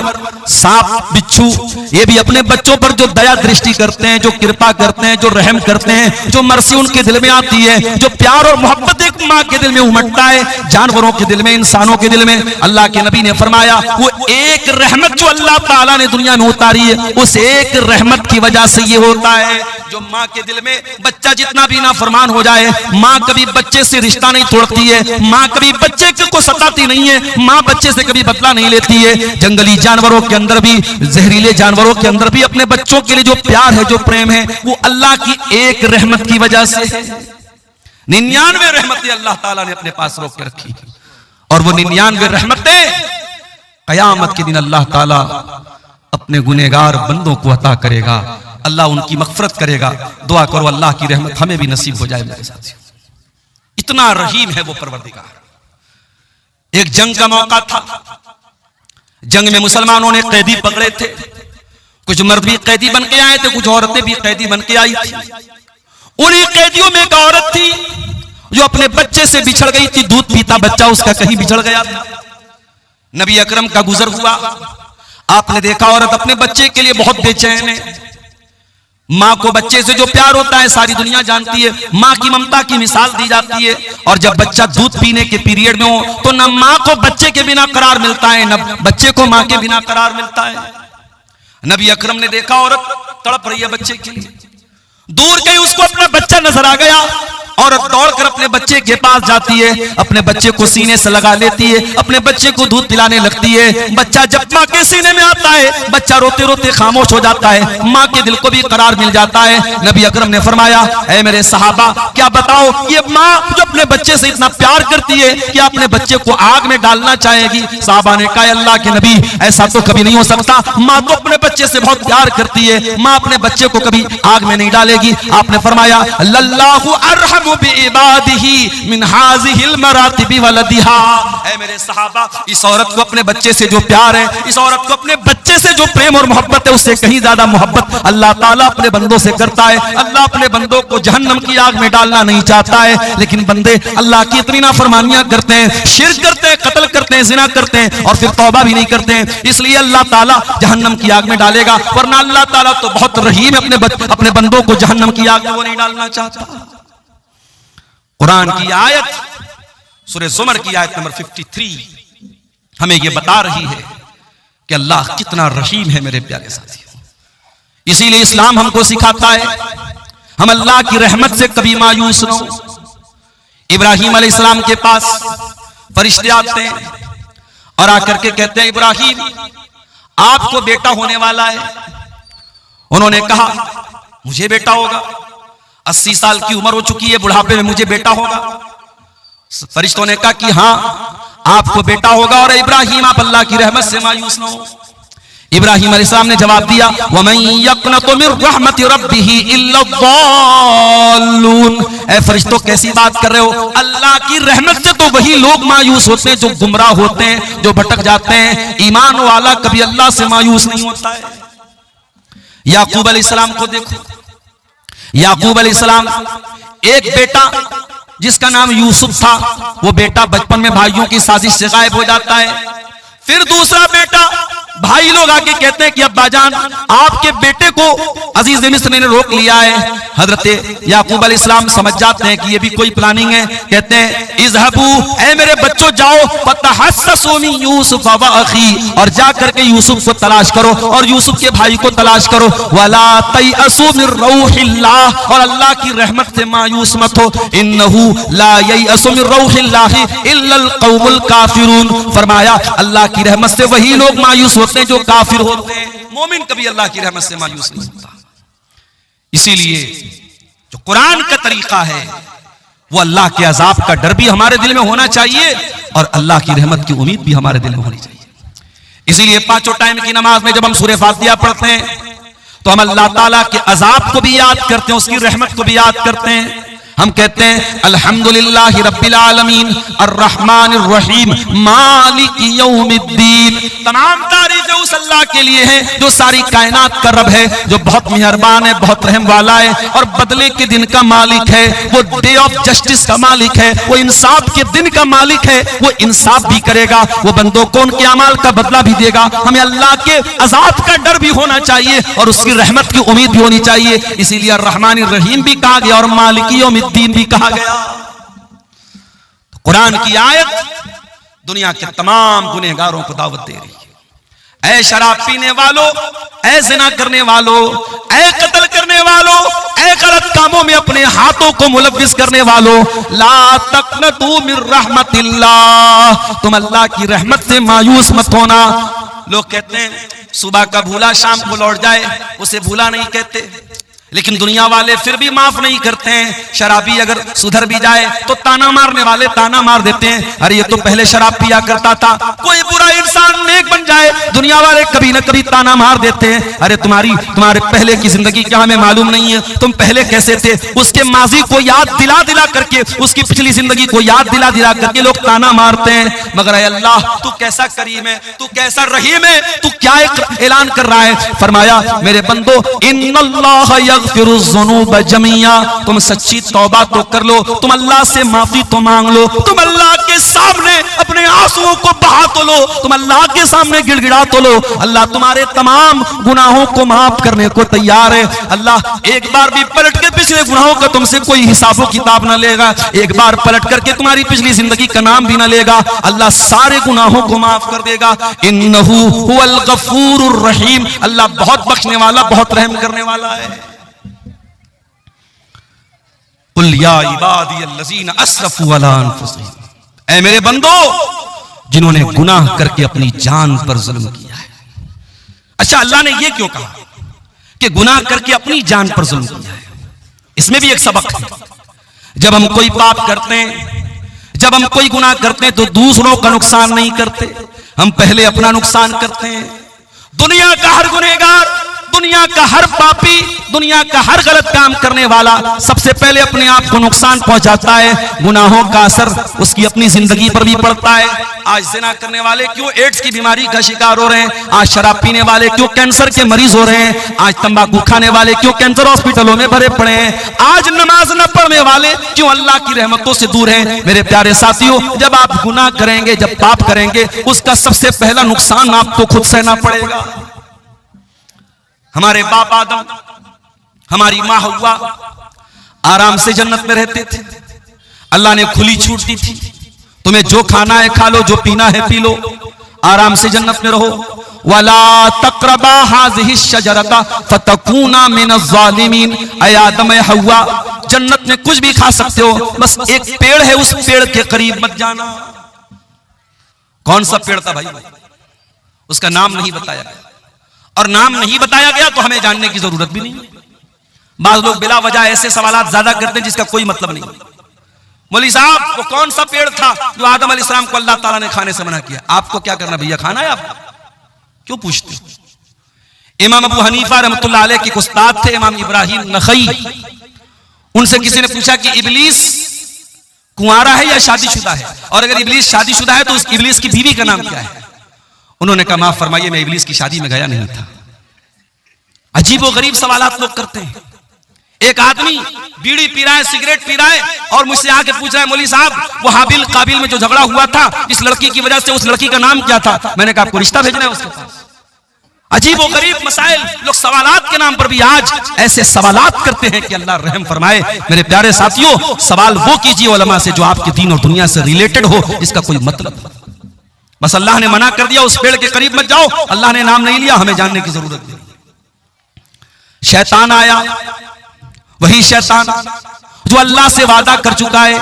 सांप, बिच्छू, ये भी अपने बच्चों पर जो दया दृष्टि करते हैं, जो कृपा करते हैं, जो रहम करते हैं, जो मर्सी उनके दिल में आती है, जो प्यार और मोहब्बत एक मां के दिल में उमड़ता है, जानवरों के दिल में, इंसानों के दिल में, अल्लाह के नबी ने फरमाया वो एक रहमत जो अल्लाह ताला ने दुनिया में उतारी है, उस एक रहमत की वजह से ये होता है जो मां के दिल में बच्चा जितना भी नाफरमान हो जाए, मां कभी बच्चे से रिश्ता नहीं तोड़ती है, मां कभी बच्चे को सताती नहीं है, मां बच्चे से कभी बदला नहीं लेती है। जंगली जानवरों के अंदर भी, जहरीले जानवरों के अंदर भी अपने बच्चों के लिए जो प्यार है, जो प्रेम है, वो अल्लाह की एक रहमत की वजह से है। 99 रहमतें अल्लाह ताला ने अपने पास रोक के रखी, और वो 99 रहमतें कयामत के दिन अल्लाह ताला अपने गुनहगार बंदों को अता करेगा, अल्लाह उनकी मगफरत करेगा। दुआ करो अल्लाह की रहमत हमें भी नसीब हो जाए मेरे साथियों। इतना रहीम है वो परवरदिगार। एक जंग का मौका था, जंग में मुसलमानों ने कैदी पकड़े थे, कुछ मर्द भी कैदी बन के आए थे, कुछ औरतें भी कैदी बन के आई थी। उन्हीं कैदियों में एक औरत थी जो अपने बच्चे से बिछड़ गई थी, दूध पीता बच्चा उसका कहीं बिछड़ गया था। नबी अकरम का गुजर हुआ, आपने देखा औरत अपने बच्चे के लिए बहुत बेचैन है। मां को बच्चे से जो प्यार होता है सारी दुनिया जानती है, मां की ममता की मिसाल दी जाती है। और जब बच्चा दूध पीने के पीरियड में हो तो न मां को बच्चे के बिना करार मिलता है, न बच्चे को मां के बिना करार मिलता है। नबी अकरम ने देखा औरत तड़प रही है बच्चे के लिए, दूर कहीं उसको अपना बच्चा नजर आ गया, औरत दौड़कर अपने बच्चे के पास जाती है, अपने बच्चे को सीने से लगा लेती है, अपने बच्चे को दूध पिलाने लगती है। बच्चा जब मां के सीने में आता है, बच्चा रोते रोते खामोश हो जाता है, मां के दिल को भी करार मिल जाता है। नबी अकरम ने फरमाया, ऐ मेरे सहाबा, क्या बताओ ये मां जो अपने बच्चे से इतना प्यार करती है, क्या अपने बच्चे को आग में डालना चाहेगी? सहाबा ने कहा, अल्लाह के नबी ऐसा तो कभी नहीं हो सकता, मां तो अपने बच्चे से बहुत प्यार करती है, मां अपने बच्चे को कभी आग में नहीं डालेगी। आपने फरमाया, लल्लाहु अरहमु बिइबादिही मिन हाज़िहिल मरातिबि वलदिहा। ऐ मेरे सहाबा, इस औरत को अपने बच्चे से जो प्यार है, इस औरत को अपने बच्चे से जो प्रेम और मोहब्बत है, उससे कहीं ज्यादा मोहब्बत अल्लाह ताला अपने बंदों से करता है। अल्लाह अपने बंदों को जहन्नम की आग में डालना नहीं चाहता है, लेकिन बंदे अल्लाह की इतनी नाफरमानियां करते हैं, शिर्क करते हैं, कत्ल करते हैं, जिना करते हैं, और फिर तौबा भी नहीं करते हैं, इसलिए अल्लाह ताला जहन्नम की आग में डालेगा। वरना अल्लाह ताला तो बहुत रहीम है, अपने बंदों को जहन्नम की आग में वो नहीं डालना चाहता। कुरान की आयत सूरह ज़ुमर की आयत नंबर 53 हमें यह बता रही है कि अल्लाह कितना रहीम है मेरे प्यारे साथियों। इसीलिए इस्लाम हमको सिखाता है हम अल्लाह की रहमत से कभी मायूस न हो। इब्राहिम अलैहिस्सलाम के पास फरिश्ते आते हैं और आकर के कहते हैं, इब्राहिम आपको बेटा होने वाला है। उन्होंने कहा, मुझे बेटा होगा, 80 साल की उम्र हो चुकी है, बुढ़ापे में मुझे बेटा होगा। फरिश्तों ने कहा कि हाँ आपको बेटा होगा, और इब्राहिम आप अल्लाह की रहमत से मायूस न हो। इब्राहिम अलैहिस्सलाम ने जवाब दिया, वमन यक़नतु मिन रहमति रब्बिही इल्ला ज़ाल्लून। ऐ फरिश्तों, कैसी बात कर रहे हो? अल्लाह की रहमत से तो वही लोग मायूस होते हैं जो गुमराह होते हैं, जो भटक जाते हैं। ईमान वाला कभी अल्लाह से मायूस नहीं होता है। याकूब अलैहिस्सलाम को देखो, याकूब अलैहिस्सलाम एक बेटा जिसका नाम यूसुफ था, वो बेटा बचपन में भाइयों की साजिश से गायब हो जाता है। फिर दूसरा बेटा, भाई लोग आके कहते हैं कि अब्बाजान आपके बेटे को अजीज मिस्र ने रोक लिया है। हजरत याकूब अलैहिस्सलाम समझ जाते हैं कि ये भी कोई प्लानिंग है। कहते हैं इज़हबू, ऐ मेरे बच्चों जाओ, फतहस्ससू मिन यूसुफ व अखी, और जा करके यूसुफ को तलाश करो और यूसुफ के भाई को तलाश करो। वला तयअसू मिन रौहिल्लाह, और अल्लाह की रहमत से मायूस मत हो। इन्नहू ला ययअसू मिन रौहिल्लाहि इल्लल कौमुल काफिरून। फरमाया अल्लाह की रहमत से वही लोग मायूस होते हैं जो काफिर होते हैं। मोमिन कभी अल्लाह की रहमत से मायूस नहीं होता। इसीलिए जो कुरान का तरीका है वो अल्लाह के अजाब का डर भी हमारे दिल में होना चाहिए और अल्लाह की रहमत की उम्मीद भी हमारे दिल में होनी चाहिए। इसीलिए पांचों टाइम की नमाज में जब हम सूरह फातिहा पढ़ते हैं तो हम अल्लाह ताला के अजाब को भी याद करते हैं, उसकी रहमत को भी याद करते हैं। हम कहते हैं अल्हम्दुलिल्लाहि रब्बिल आलमीन अर्रहमानिर रहीम मालिक यौमिद्दीन। तमाम तारीफ़ें उस अल्लाह के लिए हैं जो सारी कायनात का रब है, जो बहुत मेहरबान है, बहुत रहम वाला है और बदले के दिन का मालिक है। वो डे ऑफ जस्टिस का मालिक है, वो इंसाफ के दिन का मालिक है। वो इंसाफ भी करेगा, वो बंदों को उनके अमाल का बदला भी देगा। हमें अल्लाह के अज़ाब का डर भी होना चाहिए और उसकी रहमत की उम्मीद भी होनी चाहिए। इसीलिए अर्रहमानिर रहीम भी कहा गया और मालिक यौमिद्दीन भी कहा गया। तो कुरान की आयत दुनिया के तमाम गुनहगारों को दावत दे रही है। ऐ शराब पीने वालों, ऐ ज़िना करने वालों, ऐ कत्ल करने वालों, ऐ गलत कामों में अपने हाथों को मुलव्विस करने वालों, ला तक़नतू मिन रहमतिल्लाह, तुम अल्लाह की रहमत से मायूस मत होना। लोग कहते हैं सुबह का भूला शाम को लौट जाए, उसे भूला नहीं कहते, लेकिन दुनिया वाले फिर भी माफ नहीं करते हैं। शराबी अगर सुधर भी जाए तो ताना मारने वाले ताना मार देते हैं, अरे ये तो पहले शराब पिया करता था। कोई बुरा इंसान नेक बन जाए, दुनिया वाले कभी न कभी ताना मार देते हैं, अरे तुम्हारे पहले की जिंदगी क्या हमें मालूम नहीं है, तुम पहले कैसे थे। उसके माजी को याद दिला दिला करके, उसकी पिछली जिंदगी को याद दिला दिला करके लोग ताना मारते हैं। मगर अल्लाह तू कैसा करीम है, तू कैसा रहीम है, तू क्या ऐलान कर रहा है। फरमाया मेरे बंदो इन्नल्लाह यग़फ़िरुज़्ज़ुनूब जमीआ, तुम सच्ची तौबा तो कर लो, तुम अल्लाह से माफी तो मांग लो, तुम अल्लाह के सामने अपने आंसुओं को बहा तो लो, तुम अल्लाह के सामने गिड़गिड़ा तो लो। अल्लाह तुम्हारे तमाम गुनाहों को माफ करने को तैयार है। अल्लाह एक बार भी पलट के पिछले गुनाहों का तुमसे कोई हिसाबो किताब ना लेगा, एक बार पलट करके तुम्हारी पिछली जिंदगी का नाम भी ना लेगा। अल्लाह सारे गुनाहों को माफ कर देगा। इन्नहू हुवल गफूरुर रहीम, अल्लाह बहुत बख्शने वाला, बहुत रहम करने वाला है। कुल या इबादियल्लज़ीना अस्रफू अला अनफुसिहिम, ऐ मेरे बंदो जिन्होंने गुनाह करके अपनी जान पर जुल्म किया है। अच्छा, अल्लाह ने यह क्यों कहा कि गुनाह करके अपनी जान पर जुल्म किया है? इसमें भी एक सबक है। जब हम कोई पाप करते हैं, जब हम कोई गुनाह करते हैं तो दूसरों का नुकसान नहीं करते, हम पहले अपना नुकसान करते हैं। दुनिया का हर गुनहगार, दुनिया का हर पापी, दुनिया का हर गलत काम करने वाला सबसे पहले अपने आप को नुकसान पहुंचाता है। गुनाहों का असर उसकी अपनी जिंदगी पर भी पड़ता है। आज ज़िना करने वाले क्यों एड्स की बीमारी का शिकार हो रहे हैं, आज शराब पीने वाले क्यों कैंसर के मरीज हो रहे हैं, आज तंबाकू खाने वाले क्यों कैंसर हॉस्पिटलों में भरे पड़े हैं, आज नमाज न पढ़ने वाले क्यों अल्लाह की रहमतों से दूर हैं। मेरे प्यारे साथियों, जब आप गुनाह करेंगे, जब पाप करेंगे, उसका सबसे पहला नुकसान आपको खुद सहना पड़ेगा। हमारे बाप आदम, हमारी माँ हव्वा आराम से जन्नत में रहते थे। अल्लाह ने खुली छूट दी थी, तुम्हें जो खाना है खा लो, जो पीना है पी लो, आराम से जन्नत में रहो। वला तक़रबा हाज़िहि शजरता फतकूना मिनज़्ज़ालिमीन, ऐ आदम ऐ हव्वा, जन्नत में कुछ भी खा सकते हो, बस एक पेड़ है, उस पेड़ के करीब मत जाना। कौन सा पेड़ था भाई? उसका नाम नहीं बताया गया, और नाम नहीं बताया गया तो हमें जानने की जरूरत भी नहीं। बाज़ लोग बिला वजह ऐसे सवालात ज्यादा करते हैं जिसका कोई मतलब नहीं। मौलवी साहब, वो कौन सा पेड़ था जो आदम अलैहिस्सलाम को अल्लाह ताला ने खाने से मना किया? आपको क्या करना भैया, खाना है आपको? क्यों पूछते हो? इमाम अबू हनीफा रहमतुल्लाह अलैह के उस्ताद थे इमाम इब्राहिम नखई। उनसे किसी ने पूछा कि इब्लीस कुंवारा है या शादीशुदा है, और अगर इब्लीस शादीशुदा है तो उस इब्लीस की बीवी का नाम क्या है? उन्होंने कहा माफ फरमाइए, मैं इब्लीस की शादी में गया नहीं था। अजीब व गरीब सवालात लोग करते हैं। एक आदमी बीड़ी पी रहा है, सिगरेट पी रहा है, और मुझसे आके पूछ रहा है मौलवी साहब वो हाबिल काबिल में जो झगड़ा हुआ था इस लड़की की वजह से, उस लड़की का नाम क्या था? मैंने कहा आपको रिश्ता भेजना है उसके पास। अजीब व गरीब मसाइल लोग सवालात के नाम पर भी आज ऐसे सवालात करते हैं कि अल्लाह रहम फरमाए। मेरे प्यारे साथियों, सवाल वो कीजिए उलमा से जो आपके दीन और दुनिया से रिलेटेड हो, इसका कोई मतलब। बस अल्लाह ने मना कर दिया उस पेड़ के करीब मत जाओ, अल्लाह ने नाम नहीं लिया, हमें जानने की जरूरत नहीं। शैतान आया, वही शैतान जो अल्लाह से वादा कर चुका है,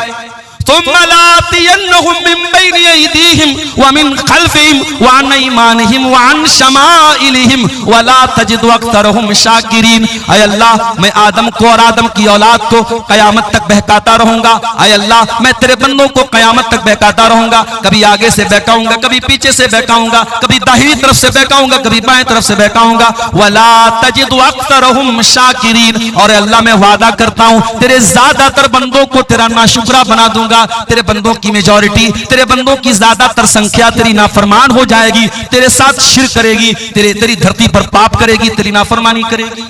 मैं आदम को और आदम की औलाद को कयामत तक बहकाता रहूंगा। अय अल्लाह, मैं तेरे बंदों को कयामत तक बहकाता रहूंगा। कभी आगे से बहकाऊंगा, कभी पीछे से बहकाऊंगा, कभी दाहिनी तरफ से बहकाऊंगा, कभी बाएं तरफ से बहकाऊंगा। वला तजिदु अक्सरहुम शाकिरीन, और अल्लाह मैं वादा करता हूं तेरे ज्यादातर बंदों को तेरा नाशुक्रा बना दूंगा। तेरे बंदों की मेजॉरिटी, तेरे बंदों की ज्यादातर संख्या तेरी नाफरमान हो जाएगी, तेरे साथ शिर्क करेगी, तेरी धरती पर पाप करेगी, तेरी नाफरमानी करेगी।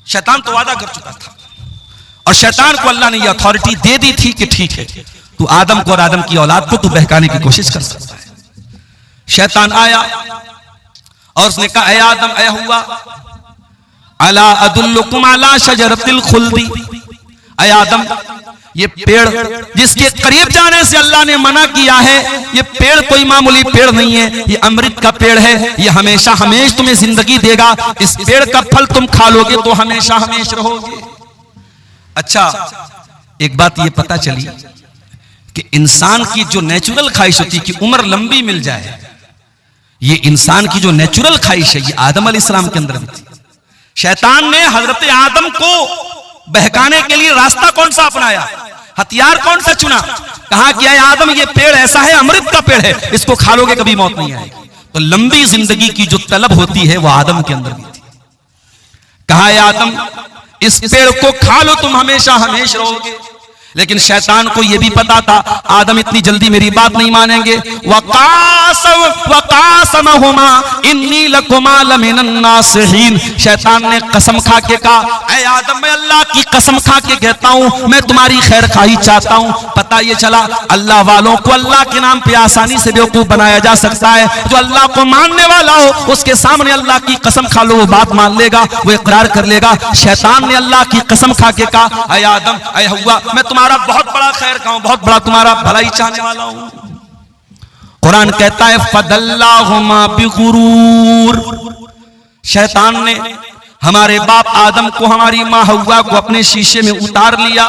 शैतान तो वादा कर चुका था, और शैतान को अल्लाह ने यह अथॉरिटी दे दी थी कि ठीक है तू आदम को और आदम की औलाद को तू बहकाने की कोशिश कर सकता है। शैतान आया और उसने कहा ऐ आदम ऐ हुआ अला अदुल्लुकुम अला शजरतिल खुल्दी, ऐ आदम ये पेड़ जिसके करीब जाने से अल्लाह ने मना किया है, ये पेड़ कोई मामूली पेड़ नहीं है, ये अमृत का पेड़ है, ये हमेशा हमेशा तुम्हें जिंदगी देगा। इस पेड़ का फल तुम खा लोगे तो हमेशा हमेशा रहोगे। अच्छा, एक बात ये पता चली कि इंसान की जो नेचुरल ख्वाहिश होती है कि उम्र लंबी मिल जाए, ये इंसान की जो नेचुरल ख्वाहिश है ये आदम अलैहिस्सलाम के अंदर थी। शैतान ने हजरत आदम को बहकाने के लिए रास्ता कौन सा अपनाया, हथियार कौन सा चुना? कहा कि आदम ये पेड़ ऐसा है, अमृत का पेड़ है, इसको खा लोगे कभी मौत नहीं आएगी। तो लंबी जिंदगी की जो तलब होती है वो आदम के अंदर भी थी। कहा आदम इस पेड़ को खा लो तुम हमेशा हमेशा रहोगे। लेकिन शैतान को यह भी पता था आदम इतनी जल्दी मेरी बात नहीं मानेंगे। वकासमहुमा इन्नी लकुमा लमिनन नासिहीन, शैतान ने कसम खा के कहा ऐ आदम मैं अल्लाह की कसम खा के कहता हूं मैं तुम्हारी खैर खाही चाहता हूं। पता ये चला अल्लाह वालों को अल्लाह के नाम पे आसानी से बेवकूफ बनाया जा सकता है। जो अल्लाह को मानने वाला हो उसके सामने अल्लाह की कसम खा लो, वो बात मान लेगा, वो इकरार कर लेगा। शैतान ने अल्लाह की कसम खा के कहा ऐ आदम ऐ हव्वा मैं तुम्हारा बहुत बड़ा खैर का हूं, बहुत बड़ा तुम्हारा भलाई चाहने वाला हूं। कुरान कहता है फदल्लाहुमा बिगुरूर, शैतान ने हमारे बाप आदम को हमारी मां हव्वा को अपने शीशे में उतार लिया,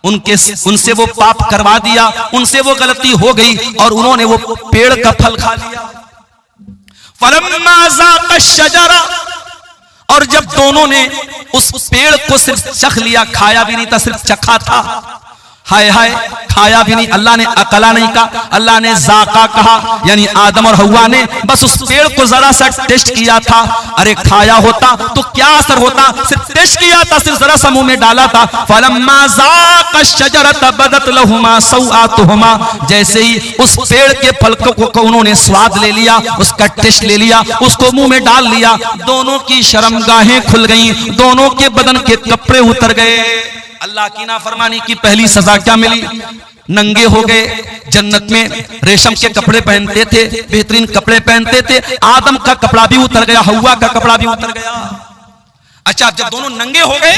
उनसे वो पाप करवा दिया, उनसे वो गलती हो गई और उन्होंने वो पेड़ का फल खा लिया। फलम्मा ज़ाक़ा शजरा, और जब दोनों ने उस पेड़ को सिर्फ चख लिया, खाया भी नहीं था, सिर्फ चखा था। हाय हाय, खाया भी नहीं, अल्लाह ने अकला नहीं कहा, अल्लाह ने जाका कहा, यानी आदम और हव्वा ने बस उस पेड़ को जरा सा टेस्ट किया था। अरे खाया होता तो क्या असर होता, सिर्फ टेस्ट किया था, सिर्फ जरा सा मुंह में डाला था। फलम्मा ज़ाक़ा शजरत बदत लहुमा सौआतुहुमा, जैसे ही उस पेड़ के फल को उन्होंने स्वाद ले लिया, उसका टेस्ट ले लिया, उसको मुंह में डाल लिया, दोनों की शर्मगाहें खुल गई, दोनों के बदन के कपड़े उतर गए। अल्लाह की नाफरमानी की पहली सजा क्या मिली? नंगे हो गए। जन्नत में रेशम के कपड़े पहनते थे, बेहतरीन कपड़े पहनते थे, आदम का कपड़ा भी उतर गया, हव्वा का कपड़ा भी उतर गया। अच्छा, जब दोनों नंगे हो गए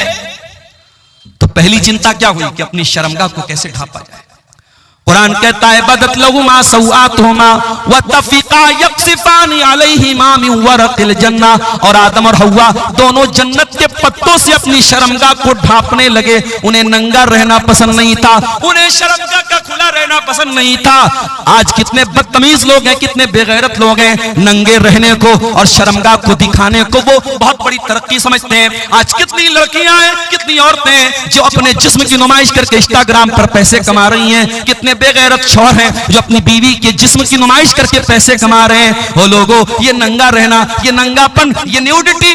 तो पहली चिंता क्या हुई कि अपनी शर्मगाह को कैसे ढांपा जाए। कुरान कहता है बदत लहुमा सौआतुहुमा व तफिका यक्सिफानी अलैहिमा मिन वरक़िल जन्ना, और आदम और हव्वा दोनों जन्नत के पत्तों से अपनी शर्मगाह को ढांपने लगे। उन्हें नंगा रहना पसंद नहीं था, उन्हें शर्मगाह का खुला रहना पसंद नहीं था। आज कितने बदतमीज लोग हैं, कितने बेगैरत लोग हैं, नंगे रहने को और शर्मगाह को दिखाने को वो बहुत बड़ी तरक्की समझते हैं। आज कितनी लड़कियां हैं, कितनी औरतें हैं जो अपने जिस्म की नुमाइश करके इंस्टाग्राम पर पैसे कमा रही हैं, कितने कितने बेगैरत शौहर हैं जो अपनी बीवी के जिस्म की नुमाइश करके पैसे कमा रहे हैं। वो लोगों, ये नंगा रहना, ये नंगापन, ये न्यूडिटी,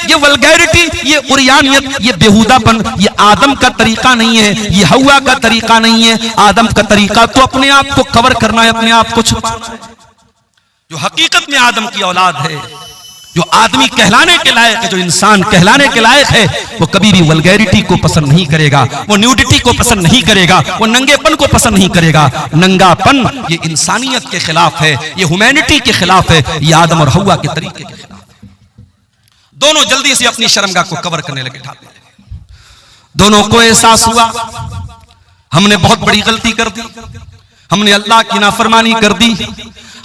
ये वल्गैरिटी, ये उरियानियत, ये बेहुदापन, ये आदम का तरीका नहीं है, ये हवा का तरीका नहीं है। आदम का तरीका तो अपने आप को कवर करना है, अपने आप को छुपाना है। जो हकीकत में आदम की औलाद है, जो आदमी कहलाने के लायक है, जो इंसान कहलाने के लायक है, वो कभी भी वल्गैरिटी को पसंद नहीं करेगा, वो न्यूडिटी को पसंद नहीं करेगा, वो नंगेपन को पसंद नहीं करेगा। नंगापन ये इंसानियत के खिलाफ है, ये ह्यूमैनिटी के खिलाफ है, ये आदम और हव्वा के तरीके के खिलाफ है। दोनों जल्दी से अपनी शर्मगाह को कवर करने लगे, ढांपने लगे। दोनों को एहसास हुआ हमने बहुत बड़ी गलती कर दी, हमने अल्लाह की नाफरमानी कर दी,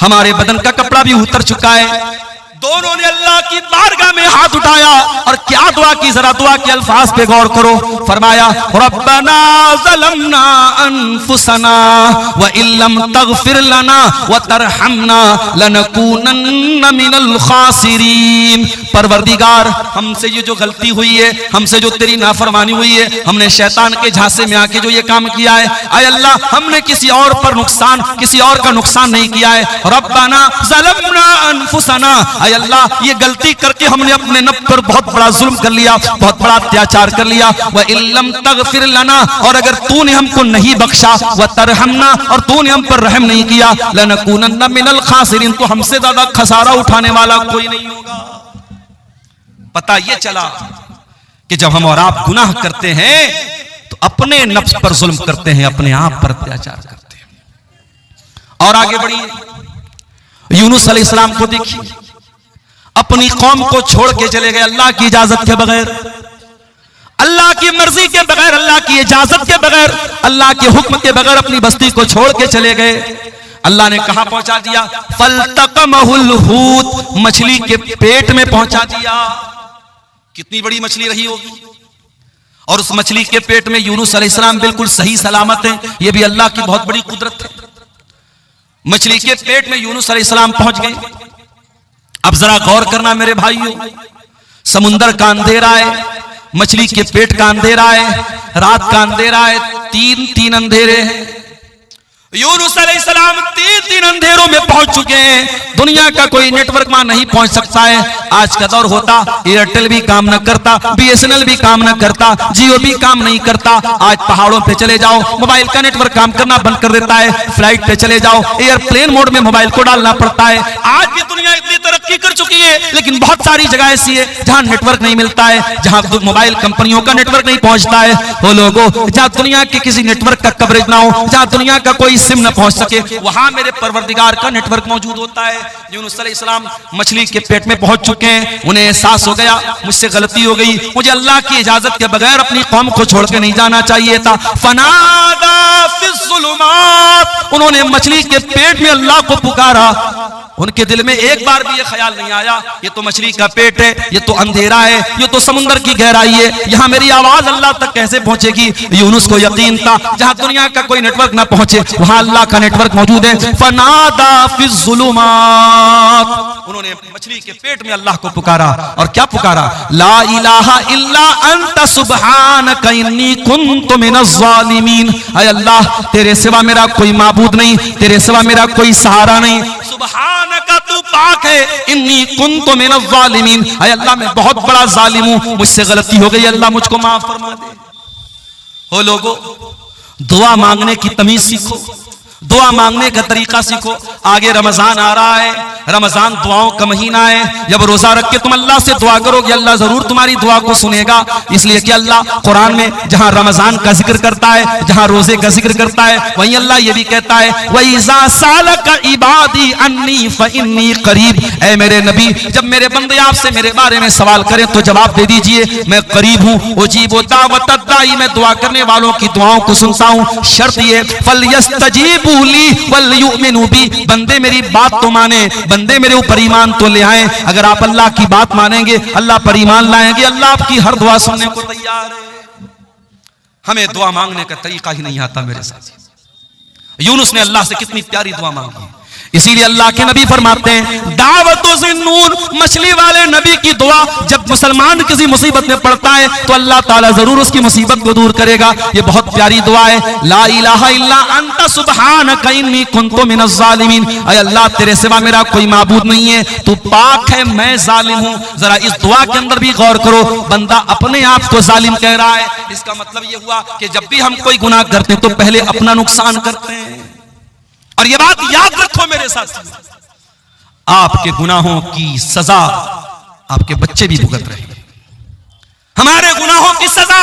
हमारे बदन का कपड़ा भी उतर चुका है। दोनों ने अल्लाह की बारगाह में हाथ उठाया और क्या दुआ की, जरा दुआ के अल्फाज पे गौर करो। फरमाया रब्बना ज़लमना अनफुसना व इल्लम तगफिर लना व तरहमना लनकूनन्न मिनल खासिरीन। परवरदिगार, हमसे ये जो गलती हुई है, हमसे जो तेरी नाफरमानी हुई है, हमने शैतान के झांसे में आके जो ये काम किया है, आय अल्लाह हमने किसी और पर नुकसान, किसी और का नुकसान नहीं किया है। रब्बना ज़लमना अनफुसना, अल्लाह ये गलती करके हमने अपने नफ्स पर बहुत बड़ा जुल्म कर लिया, बहुत बड़ा अत्याचार कर लिया। व इल्लम तगफिर लना, और अगर तूने हमको नहीं बख्शा, व तरहमना, और तूने हम पर रहम नहीं किया, लनकूनन्न मिनल खासिरीन, तो हमसे ज्यादा खसारा उठाने वाला कोई नहीं होगा। पता ये चला कि जब हम और आप गुनाह करते हैं तो अपने नफ्स पर जुल्म करते हैं, अपने आप पर अत्याचार करते हैं। और आगे बढ़िए, यूनुस अलैहिस्सलाम को देखिए, अपनी कौम को छोड़ के चले गए अल्लाह की इजाजत के बगैर, अल्लाह की मर्जी के बगैर, अल्लाह की इजाजत के बगैर, अल्लाह के हुक्म के बगैर अपनी बस्ती को छोड़ के चले गए। अल्लाह ने कहां पहुंचा दिया? फल्तकमहुल हूत, मछली के पेट में पहुंचा दिया। कितनी बड़ी मछली रही होगी, और उस मछली के पेट में यूनुस अलैहिस्सलाम बिल्कुल सही सलामत है। यह भी अल्लाह की बहुत बड़ी कुदरत है। मछली के पेट में यूनुस अलैहिस्सलाम पहुंच गए। अब जरा गौर करना मेरे भाइयों, समुंदर का अंधेरा है, मछली के पेट का अंधेरा है, रात का अंधेरा है, तीन अंधेरे हैं। यूनुस अलैहिस्सलाम तीन अंधेरों में पहुंच चुके हैं। दुनिया का कोई नेटवर्क वहां नहीं पहुंच सकता है। आज का दौर होता, एयरटेल भी काम न करता, बीएसएनएल भी काम न करता, जियो भी काम नहीं करता। आज पहाड़ों पे चले जाओ, मोबाइल का नेटवर्क काम करना बंद कर देता है। फ्लाइट पे चले जाओ, एयरप्लेन मोड में मोबाइल को डालना पड़ता है। आज भी दुनिया इतनी तरक्की कर चुकी है, लेकिन बहुत सारी जगह ऐसी है जहां नेटवर्क नहीं मिलता है, जहां मोबाइल कंपनियों का नेटवर्क नहीं पहुंचता है। वो लोगों, जहां दुनिया के किसी नेटवर्क का कवरेज ना हो, जहां दुनिया का कोई सिम न पहुंच सके, वहां मेरे परवरदिगार का नेटवर्क मौजूद होता है। यूनुस अलैहिस्सलाम मछली के पेट में पहुंच चुके हैं। उन्हें एहसास हो गया मुझसे गलती हो गई, मुझे अल्लाह की इजाजत के बगैर अपनी कौम को छोड़ के नहीं जाना चाहिए था। फनादा फिज़्ज़ुलुमात, उन्होंने मछली के पेट में अल्लाह को पुकारा। उनके दिल में एक बार भी ये ख्याल नहीं आया ये तो मछली का पेट है, ये तो अंधेरा है, ये तो समुद्र की गहराई है, यहाँ मेरी आवाज अल्लाह तक कैसे पहुंचेगी। यूनुस को यकीन था जहां दुनिया का कोई नेटवर्क ना पहुंचे वहां अल्लाह का नेटवर्क मौजूद है। फनादा फिज़्ज़ुलुमात, उन्होंने मछली के पेट में अल्लाह को पुकारा। और क्या पुकारा? ला इलाहा इल्ला अंत सुब्हानका इन्नी कुन्तु मिनज़्ज़ालिमीन। ऐ अल्लाह, तेरे सिवा मेरा कोई माबूद नहीं, तेरे सिवा मेरा कोई सहारा नहीं। सुब्हानका, तू पाक है। इन्नी कुन्तु मिनज़्ज़ालिमीन, ऐ अल्लाह मैं बहुत बड़ा जालिम हूं, मुझसे गलती हो गई, अल्लाह मुझको माफ फरमा दे। हो लोगों, दुआ मांगने की तमीज सीखो, दुआ मांगने का तरीका सीखो। आगे रमजान आ रहा है, रमजान दुआओं का महीना है। जब रोजा रख के तुम अल्लाह से दुआ करोगे, अल्लाह जरूर तुम्हारी दुआ को सुनेगा। इसलिए कि अल्लाह कुरान में जहां रमजान का जिक्र करता है, जहां रोजे का जिक्र करता है, वहीं अल्लाह ये भी कहता है वइज़ा सालका इबादी अन्नी फइन्नी करीब। ऐ मेरे नबी, जब मेरे बंदे आपसे मेरे बारे में सवाल करें तो जवाब दे दीजिए मैं करीब हूं। उजीबु दावतद दाई, मैं दुआ करने वालों की दुआओं को सुनता हूं। शर्त ये फलयस्तजीबू ली वलयुमिनु बी, बंदे मेरी बात तो माने, बंदे मेरे ऊपर ईमान तो ले आए। अगर आप अल्लाह की बात मानेंगे, अल्लाह पर ईमान लाएंगे, अल्लाह आपकी हर दुआ सुनने को तैयार है। हमें दुआ मांगने का तरीका ही नहीं आता मेरे साथ। यूनुस ने अल्लाह से कितनी प्यारी दुआ मांगी, इसीलिए अल्लाह के नबी फरमाते हैं दावतो ज़िन्नून, मछली वाले नबी की दुआ जब जब मुसलमान किसी मुसीबत में पड़ता है तो अल्लाह ताला जरूर उसकी मुसीबत को दूर करेगा। ये बहुत प्यारी दुआ है, ला इलाहा इल्ला अंता सुब्हानका इन्नी कुन्तु मिनज़ ज़ालिमीन। ऐ अल्लाह तेरे सिवा मेरा कोई माबूद नहीं है, तू पाक है, मैं जालिम हूं। जरा इस दुआ के अंदर भी गौर करो, बंदा अपने आप को जालिम कह रहा है। इसका मतलब यह हुआ कि जब भी हम कोई गुनाह करते हैं तो पहले अपना नुकसान करते हैं। और यह बात याद रखो मेरे साथ, आपके गुनाहों की सजा आपके बच्चे भी भुगत रहे हैं, हमारे गुनाहों की सजा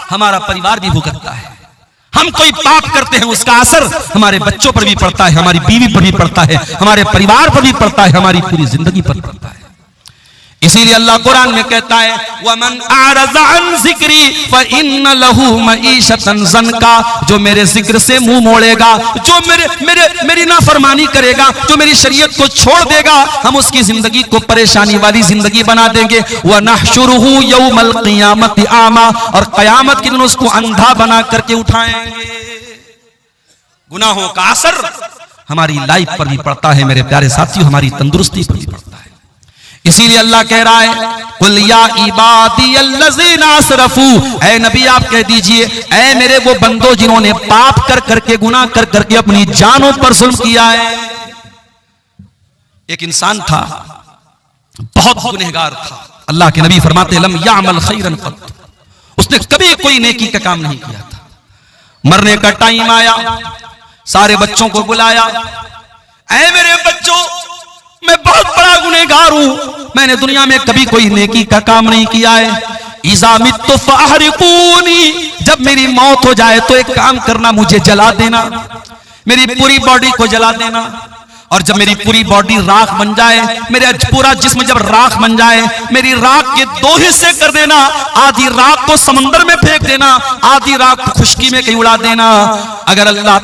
हमारा परिवार भी भुगतता है। हम कोई पाप करते हैं उसका असर हमारे बच्चों पर भी पड़ता है, हमारी बीवी पर भी पड़ता है, हमारे परिवार पर भी पड़ता है, हमारी पूरी जिंदगी पर पड़ता है। इसीलिए अल्लाह कुरान में कहता है, वमन आरज़ अन ज़िक्री फ़इन्न लहू मईशतन ज़नका। जो मेरे जिक्र से मुंह मोड़ेगा, जो मेरी नाफरमानी करेगा, जो मेरी शरीयत को छोड़ देगा, हम उसकी जिंदगी को परेशानी वाली जिंदगी बना देंगे। व नहशुरुहु यौमल क़ियामति आमा। और क़यामत के दिन उसको अंधा बना करके उठाएंगे। गुनाहों का असर हमारी लाइफ पर भी पड़ता है मेरे प्यारे साथियों, हमारी तंदुरुस्ती पर भी पड़ता है। इसीलिए अल्लाह कह रहा है, कुल या इबादियल्लज़ीना असरफू। ऐ नबी आप कह दीजिए, ऐ मेरे वो बंदो जिन्होंने पाप कर करके, गुनाह कर करके अपनी जानों पर जुल्म किया है। एक इंसान था, बहुत गुनहगार था। अल्लाह के नबी फरमाते, लम यामल खैरन क़त। उसने कभी कोई नेकी का काम नहीं किया था। मरने का टाइम आया, सारे बच्चों को बुलाया, ऐ मेरे बच्चों, मैं बहुत बड़ा गुनहगार हूं, मैंने दुनिया में कभी कोई नेकी का काम नहीं किया है। इज़ा मित्तु फ़अहरिकूनी। जब मेरी मौत हो जाए तो एक काम करना, मुझे जला देना, मेरी पूरी बॉडी को जला देना। और जब मेरी पूरी बॉडी राख बन जाए, मेरा पूरा जिस्म जब राख बन जाए, मेरी राख के दो हिस्से कर देना। आधी राख को समंदर में फेंक देना, आधी राख को खुशकी में कहीं उड़ा देना। अगर अल्लाह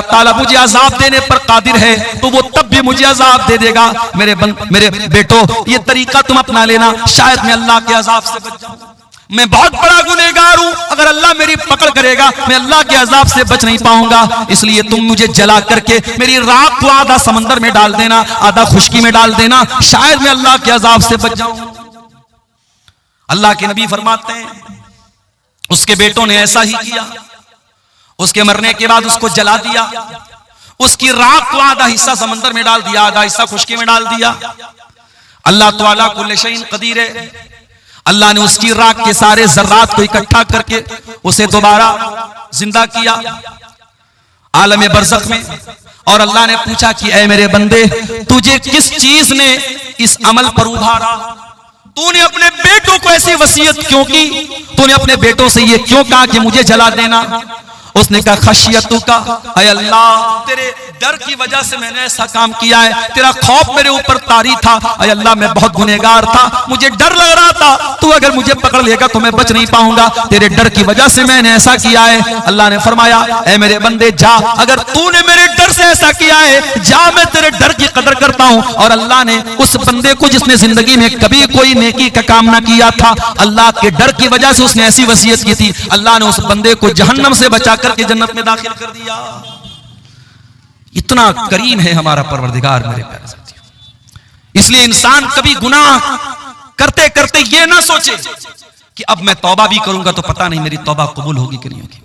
ताला मुझे अजाब देने पर कादिर है तो वो तब भी मुझे अजाब दे देगा। मेरे बेटो, ये तरीका तुम अपना लेना, शायद मैं अल्लाह के अजाब से बच जाऊं। मैं बहुत बड़ा गुनहगार हूं, अगर अल्लाह मेरी पकड़ करेगा मैं अल्लाह के अजाब से बच नहीं पाऊंगा। इसलिए तुम मुझे जला करके मेरी राख को आधा समंदर में डाल देना, आधा खुशकी में डाल देना, शायद मैं अल्लाह के अजाब से बच जाऊं। अल्लाह के नबी फरमाते हैं, उसके बेटों ने ऐसा ही किया। उसके मरने के बाद उसको जला दिया, उसकी राख को आधा हिस्सा समंदर में डाल दिया, आधा हिस्सा खुशकी में डाल दिया। अल्लाह ताला कुल्ल शैइन क़दीर है। अल्लाह ने उसकी राख के सारे जर्रात को इकट्ठा करके उसे दोबारा जिंदा किया आलम बरज़ख में। और अल्लाह ने पूछा कि ऐ मेरे बंदे, तुझे किस चीज ने इस अमल पर उभारा? तूने अपने बेटों को ऐसी वसीयत क्यों की? तूने अपने बेटों से ये क्यों कहा कि मुझे जला देना? उसने कहा, खशियतु का, ऐ अल्लाह तेरे डर की वजह से मैंने ऐसा काम किया है, तेरा खौफ मेरे ऊपर तारी था। ऐ अल्लाह मैं बहुत गुनहगार था, मुझे डर लग रहा था, तू अगर मुझे पकड़ लेगा तो मैं बच नहीं पाऊंगा, तेरे डर की वजह से मैंने ऐसा किया है। अल्लाह ने फरमाया, ऐ मेरे बंदे जा, अगर तूने मेरे डर से ऐसा किया है, जा, मैं तेरे डर की कदर करता हूं। और अल्लाह ने उस बंदे को जिसने जिंदगी में कभी कोई नेकी का काम ना किया था, अल्लाह के डर की वजह से उसने ऐसी वसीयत की थी, अल्लाह ने उस बंदे को जहन्नम से बचा करके जन्नत में दाखिल कर दिया। इतना करीम है हमारा परवरदिगार मेरे प्यारे साथियों। इसलिए इंसान कभी गुनाह करते करते ये ना सोचे कि अब मैं तौबा भी करूंगा तो पता नहीं मेरी तौबा कबूल होगी कि नहीं होगी।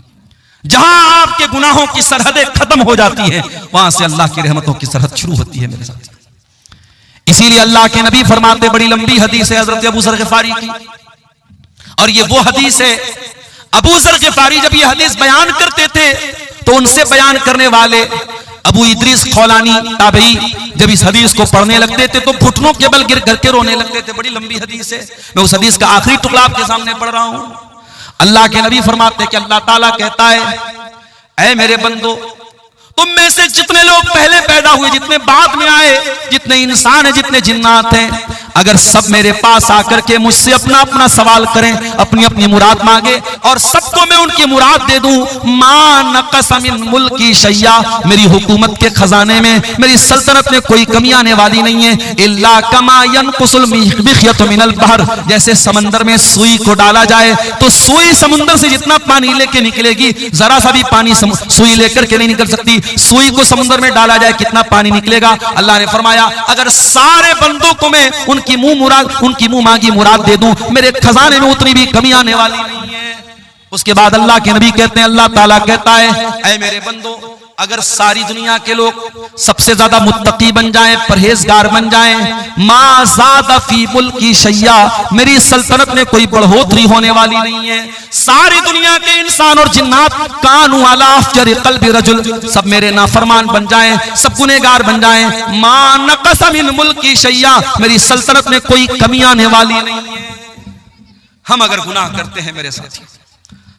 जहां आपके गुनाहों की सरहदें खत्म हो जाती हैं, वहां से अल्लाह की रहमतों की सरहद शुरू होती है मेरे साथियों। इसीलिए अल्लाह के नबी फरमाते, बड़ी लंबी हदीस है हजरत अबू ज़र ग़िफ़ारी की, और ये वो हदीस है, अबू ज़र ग़िफ़ारी जब ये हदीस बयान करते थे तो उनसे बयान करने वाले अबू इद्रीस खौलानी ताबई जब इस हदीस को पढ़ने लगते थे तो घुटनों के बल गिर करके रोने लगते थे। बड़ी लंबी हदीस है, मैं उस हदीस का आखिरी टुकड़ा आपके सामने पढ़ रहा हूं। अल्लाह के नबी फरमाते कि अल्लाह ताला कहता है, ऐ मेरे बंदो, तुम में से जितने लोग पहले पैदा हुए, जितने बाद में आए, जितने इंसान हैं, जितने जिन्नात हैं, अगर सब मेरे पास आकर के मुझसे अपना अपना सवाल करें, अपनी अपनी मुराद मांगे, और सबको मैं उनकी मुराद दे दूं। मा नक़स मिन मुल्की शैया, मेरी हुकूमत के खजाने में, मेरी सल्तनत में कोई कमी आने वाली नहीं है। इल्ला कमा यनकुसुल मिख्यत मिनल बहर, जैसे समंदर में सुई को डाला जाए तो सुई समुद्र से जितना पानी लेके निकलेगी, जरा सा भी पानी सुई लेकर के नहीं निकल सकती। सुई को समुद्र में डाला जाए कितना पानी निकलेगा। अल्लाह ने फरमाया अगर सारे बंदों को मैं उनकी मुंह मांगी मुराद दे दूं, मेरे खजाने में उतनी भी कमी आने वाली नहीं है। उसके बाद अल्लाह के नबी कहते हैं, अल्लाह ताला कहता है, ऐ मेरे बंदो, अगर सारी दुनिया के लोग सबसे ज्यादा मुत्तकी बन जाएं, परहेजगार बन जाएं, मा ज़ादा फी मुल्की शैया, मेरी सल्तनत में कोई बढ़ोतरी होने वाली नहीं है। सारी दुनिया के इंसान और जिन्नात कानू अला अफजर क़ल्बि रजुल, सब मेरे नाफरमान बन जाएं, सब गुनहगार बन जाएं, मा नक़स मिन मुल्की शैया, मेरी सल्तनत में कोई कमी आने वाली नहीं है। हम अगर गुनाह करते हैं मेरे साथी,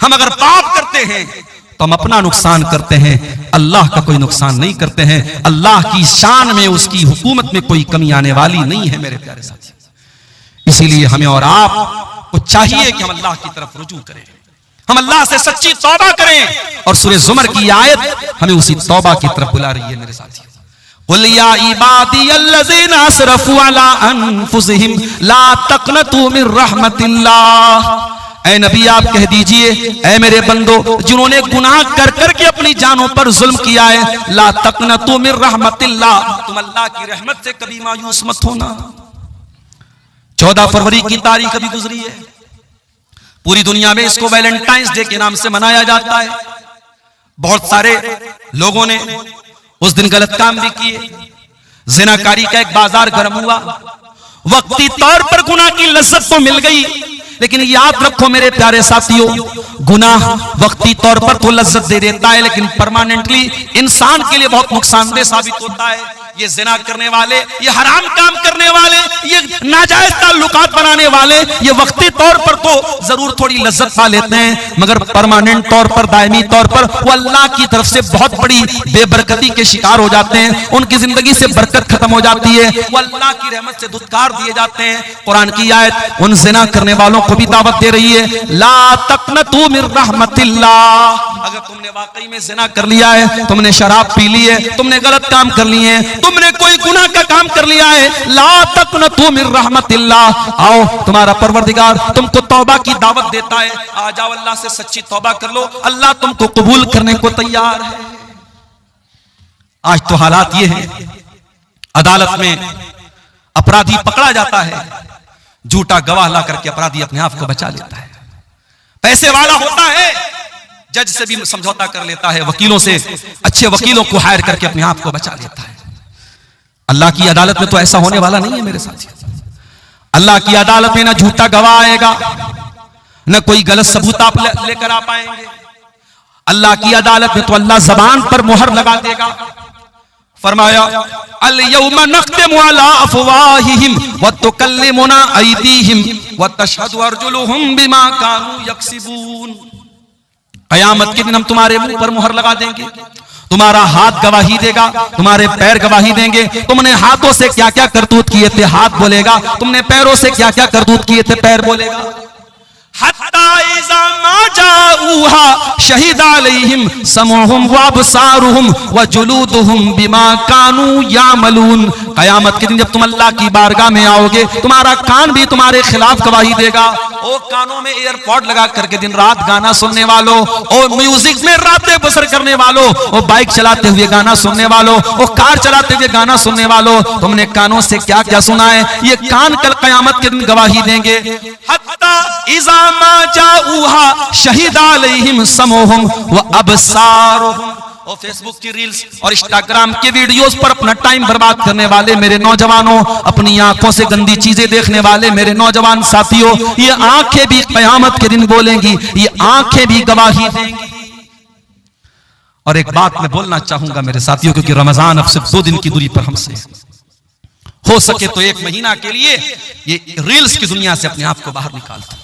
हम अगर पाप करते हैं तो हम अपना नुकसान करते हैं, अल्लाह का कोई नुकसान नहीं करते हैं। अल्लाह की शान में, उसकी हुकूमत में कोई कमी आने वाली नहीं है मेरे प्यारे साथी। इसीलिए हमें और आप को चाहिए कि हम अल्लाह की तरफ रुजू करें, हम अल्लाह से सच्ची तौबा करें। और सूरह ज़ुमर की आयत हमें उसी तौबा की तरफ बुला रही है मेरे साथी। कुल या इबादी अल्लज़ीना असरफू अला अनफुसिहिम ला तक़नतू मिन रहमतिल्लाह, ऐ नबी आप कह दीजिए, ऐ मेरे बंदो जिन्होंने गुनाह कर करके अपनी जानों पर जुल्म किया है, ला तक़नतू मिन रहमतिल्लाह, तुम अल्लाह की रहमत से कभी मायूस मत होना। 14 फरवरी की तारीख अभी गुजरी है, पूरी दुनिया में इसको वैलेंटाइंस डे के नाम से मनाया जाता है। बहुत सारे लोगों ने उस दिन गलत काम भी किए, जिनाकारी का एक बाजार गर्म हुआ, वक्ती तौर पर गुनाह की लज्जत तो मिल गई, लेकिन याद रखो मेरे प्यारे साथियों, गुनाह वक्ती तौर पर तो लज्जत दे देता है, लेकिन परमानेंटली इंसान के लिए बहुत नुकसानदेह साबित होता है। ये जिना करने वाले, ये हराम काम करने वाले, ये नाजायज ताल्लुकात बनाने वाले, ये वक्ती तौर पर तो जरूर थोड़ी लज्जत पा लेते हैं, मगर परमानेंट तौर पर, दायमी तौर पर वो अल्लाह की तरफ से बहुत बड़ी बेबरकती के शिकार हो जाते हैं। उनकी जिंदगी से बरकत खत्म हो जाती है, वो अल्लाह की रहमत से धुतकार दिए जाते हैं। कुरान की आयत उन जिना करने वालों को भी दावत दे रही है, ला तक़नतू मिन रहमतिल्लाह, अगर तुमने वाकई में जिना कर लिया है, तुमने शराब पी ली है, तुमने गलत काम कर लिए हैं, तुमने कोई गुनाह का काम कर लिया है, ला तक़नतू मिन रहमतिल्लाह, आओ तुम्हारा परवरदिगार तुमको तौबा की दावत देता है, आ जाओ अल्लाह से सच्ची तौबा कर लो, अल्लाह तुमको कबूल करने को तैयार है। आज तो हालात ये है, अदालत में अपराधी पकड़ा जाता है, झूठा गवाह ला करके अपराधी अपने आप को बचा लेता है, पैसे वाला होता है, जज से भी समझौता कर लेता है, वकीलों से, अच्छे वकीलों को हायर करके अपने आप को बचा लेता है। अल्लाह की अदालत में तो ऐसा होने वाला नहीं है मेरे साथी। अल्लाह की अदालत में ना झूठा गवाह आएगा, न कोई गलत सबूत आप लेकर आ पाएंगे। अल्लाह की अदालत में तो अल्लाह जबान पर मुहर लगा देगा। फरमाया अल यौमा नख्तिमु अला अफवाहिहिम व तुकल्लिमुना अयदीहिम व तशहदु अर्जुलुहुम बिमा कानू यक्सिबून, कयामत के दिन हम तुम्हारे मुंह पर मुहर लगा देंगे, तुम्हारा हाथ गवाही देगा, तुम्हारे पैर गवाही देंगे, तुमने हाथों से क्या क्या करतूत किए थे हाथ बोलेगा, तुमने पैरों से क्या क्या करतूत किए थे पैर बोलेगा। हत्ता इज़ा मा जाऊहा शहीदा अलैहिम समउहुम व अबसारुहुम व जुलूदुहुम बिमा कानू यामलून, कयामत के दिन जब तुम अल्लाह की बारगाह में आओगे, तुम्हारा कान भी तुम्हारे खिलाफ गवाही देगा। ओ कानों में एयरपॉड लगा करके दिन रात गाना सुनने वालों, ओ म्यूजिक में रातें बसर करने वालों, ओ बाइक चलाते हुए गाना सुनने वालों, ओ कार चलाते हुए गाना सुनने वालों, तुमने कानों से क्या क्या सुना है, ये कान कल कयामत के दिन गवाही देंगे। हत्ता इज़ा मा जाऊहा शहीदा अलैहिम समउहुम व अबसारुहुम, और फेसबुक की रील्स और इंस्टाग्राम के वीडियोस पर अपना टाइम बर्बाद करने वाले मेरे नौजवानों, अपनी आंखों से गंदी चीजें देखने वाले मेरे नौजवान साथियों, ये आंखें भी कयामत के दिन बोलेंगी, ये आंखें भी गवाही देंगी। और एक बात मैं बोलना चाहूंगा मेरे साथियों, क्योंकि रमजान अब सिर्फ 2 दिन की दूरी पर हमसे, हो सके तो 1 महीना के लिए ये रील्स की दुनिया से अपने आप को बाहर निकाल दो,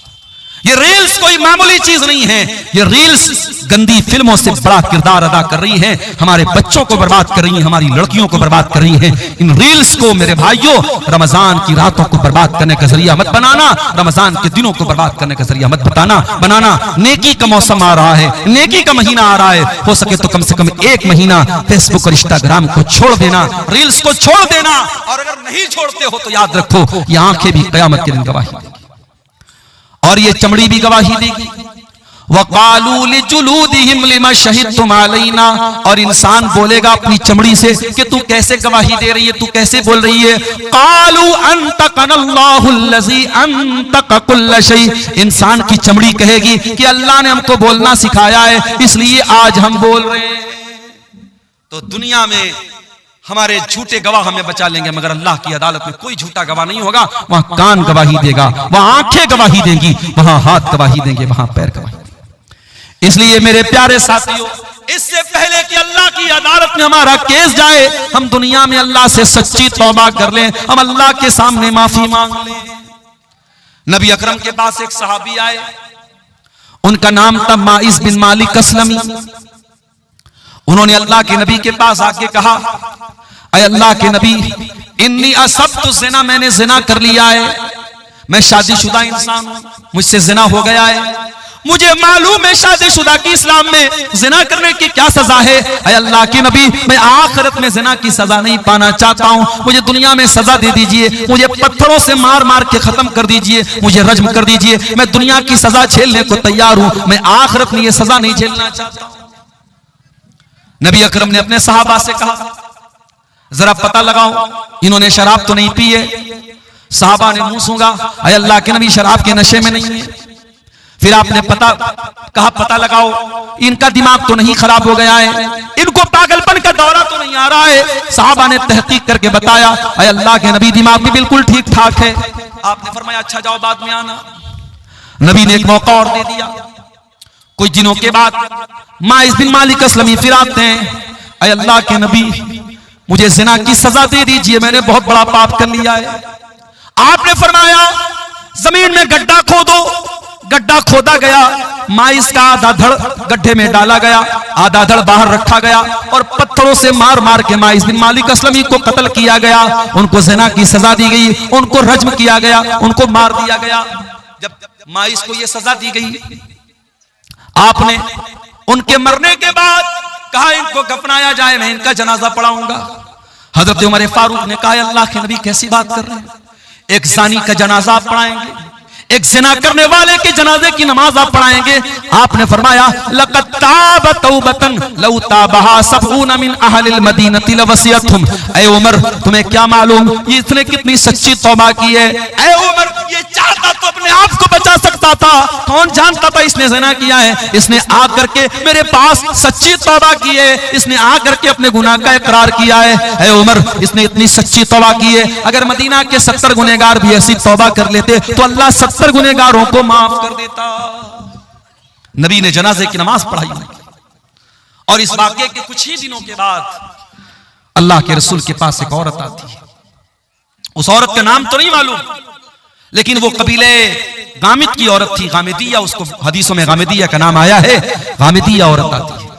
ये रील्स कोई मामूली चीज नहीं है। ये रील्स गंदी फिल्मों से बड़ा किरदार अदा कर रही है, हमारे बच्चों को बर्बाद कर रही है, हमारी लड़कियों को बर्बाद कर रही है। इन रील्स को मेरे भाइयों रमजान की रातों को बर्बाद करने का जरिया मत बनाना, रमजान के दिनों को बर्बाद करने का जरिया मत बनाना। नेकी का मौसम आ रहा है, नेकी का महीना आ रहा है, हो सके तो कम से कम एक महीना फेसबुक और इंस्टाग्राम को छोड़ देना, रील्स को छोड़ देना। और अगर नहीं छोड़ते हो तो याद रखो ये आंखें भी कयामत के दिन गवाही देंगी और ये चमड़ी भी गवाही देगी। वक़ालू लिजुलूदिहिम लिमा शहिदतुम अलैना, और इंसान बोलेगा अपनी चमड़ी से कि तू कैसे गवाही दे रही है, तू कैसे बोल रही है। क़ालू अंतक़नल्लाहुल्लज़ी अंतक़ कुल्ल शै, इंसान की चमड़ी कहेगी कि अल्लाह ने हमको बोलना सिखाया है इसलिए आज हम बोल रहे हैं। तो दुनिया में हमारे झूठे गवाह हमें बचा लेंगे, मगर अल्लाह की अदालत में कोई झूठा गवाह नहीं होगा। वहां कान गवाही देगा, वहां आंखें गवाही देंगी, वहां हाथ गवाही देंगे, वहां पैर गवाही देंगे। इसलिए मेरे प्यारे साथियों, इससे पहले कि अल्लाह की अदालत में हमारा केस जाए, हम दुनिया में अल्लाह से सच्ची तौबा कर लें, हम अल्लाह के सामने माफी मांग लें। नबी अकरम के पास एक सहाबी आए, उनका नाम था माइस बिन मालिक अस्लमी। उन्होंने अल्लाह के नबी के पास आके कहा, अय अल्लाह के नबी, इन्नी असब्तु ज़िना, मैंने जिना कर लिया है, मैं शादीशुदा इंसान हूं, मुझसे जिना हो गया है, मुझे मालूम है शादीशुदा की इस्लाम में जिना करने की क्या सजा है। अय अल्लाह के नबी, मैं आखिरत में जिना की सजा नहीं पाना चाहता हूं, मुझे दुनिया में सजा दे दीजिए, मुझे पत्थरों से मार मार के खत्म कर दीजिए, मुझे रज्म कर दीजिए, मैं दुनिया की सजा झेलने को तैयार हूं, मैं आखिरत में यह सजा नहीं झेलना चाहता हूं। नबी अकरम ने अपने सहाबा से कहा, जरा पता लगाओ इन्होंने शराब तो नहीं पी है। सहाबा ने मुंह सूंघा, अय अल्लाह के नबी शराब के नशे में नहीं है। फिर आपने पता लगाओ इनका दिमाग तो नहीं खराब हो गया है, इनको पागलपन का दौरा तो नहीं आ रहा है। सहाबा ने तहकीक करके बताया, अय अल्लाह के नबी दिमाग भी बिल्कुल ठीक ठाक है। आपने फरमाया अच्छा जाओ बाद में आना। नबी ने एक मौका और दे दिया। कुछ दिनों के बाद माइस बिन मालिक अस्लमी फिर आते हैं, अय अल्लाह के नबी मुझे जिना की सजा दे दीजिए, मैंने बहुत बड़ा पाप कर लिया है। आपने फरमाया जमीन में गड्ढा खोदो। गड्ढा खोदा गया, माइस का आधा धड़ गड्ढे में डाला गया, आधा धड़ बाहर रखा गया और पत्थरों से मार मार के माइस बिन मालिक अस्लमी को कत्ल किया गया। उनको जिना की सजा दी गई, उनको रज्म किया गया, उनको मार दिया गया। जब माइस को यह सजा दी गई, आपने उनके मरने के बाद कहा इनको कफनाया जाए, मैं इनका जनाजा पढ़ाऊंगा। हजरत उमर फारूक ने कहा अल्लाह के नबी कैसी बात कर रहे हैं, एक ज़ानी का जनाजा आप पढ़ाएंगे, एक ज़िना करने वाले के जनाजे की नमाज आप पढ़ाएंगे। आपने फरमाया लक़द ताब तौबतन लौ ताबहा सबऊन मिन अहलिल मदीनति लवसियतहुम। ऐ उमर तुम्हें क्या मालूम ये इसने कितनी सच्ची तौबा की है। ऐ उमर ये चाहता तो अपने आप को बचा सकता था, कौन जानता था इसने ज़िना किया है। इसने आकर के मेरे पास सच्ची तौबा की है, इसने आकर के अपने गुनाह का इकरार किया है। ऐ उमर इसने इतनी सच्ची तौबा की है, अगर मदीना के 70 गुनहगार भी ऐसी तौबा कर लेते तो अल्लाह 70 गुनहगारों को माफ कर देता। नबी ने जनाजे की नमाज पढ़ाई और इस वाक़े के कुछ ही दिनों के बाद अल्लाह के रसूल के पास एक औरत आती है। उस औरत का नाम तो नहीं मालूम, लेकिन वो कबीले गामिद की औरत थी, गामिदिया, उसको हदीसों में गामिदिया का नाम आया है। गामिदिया औरत आती है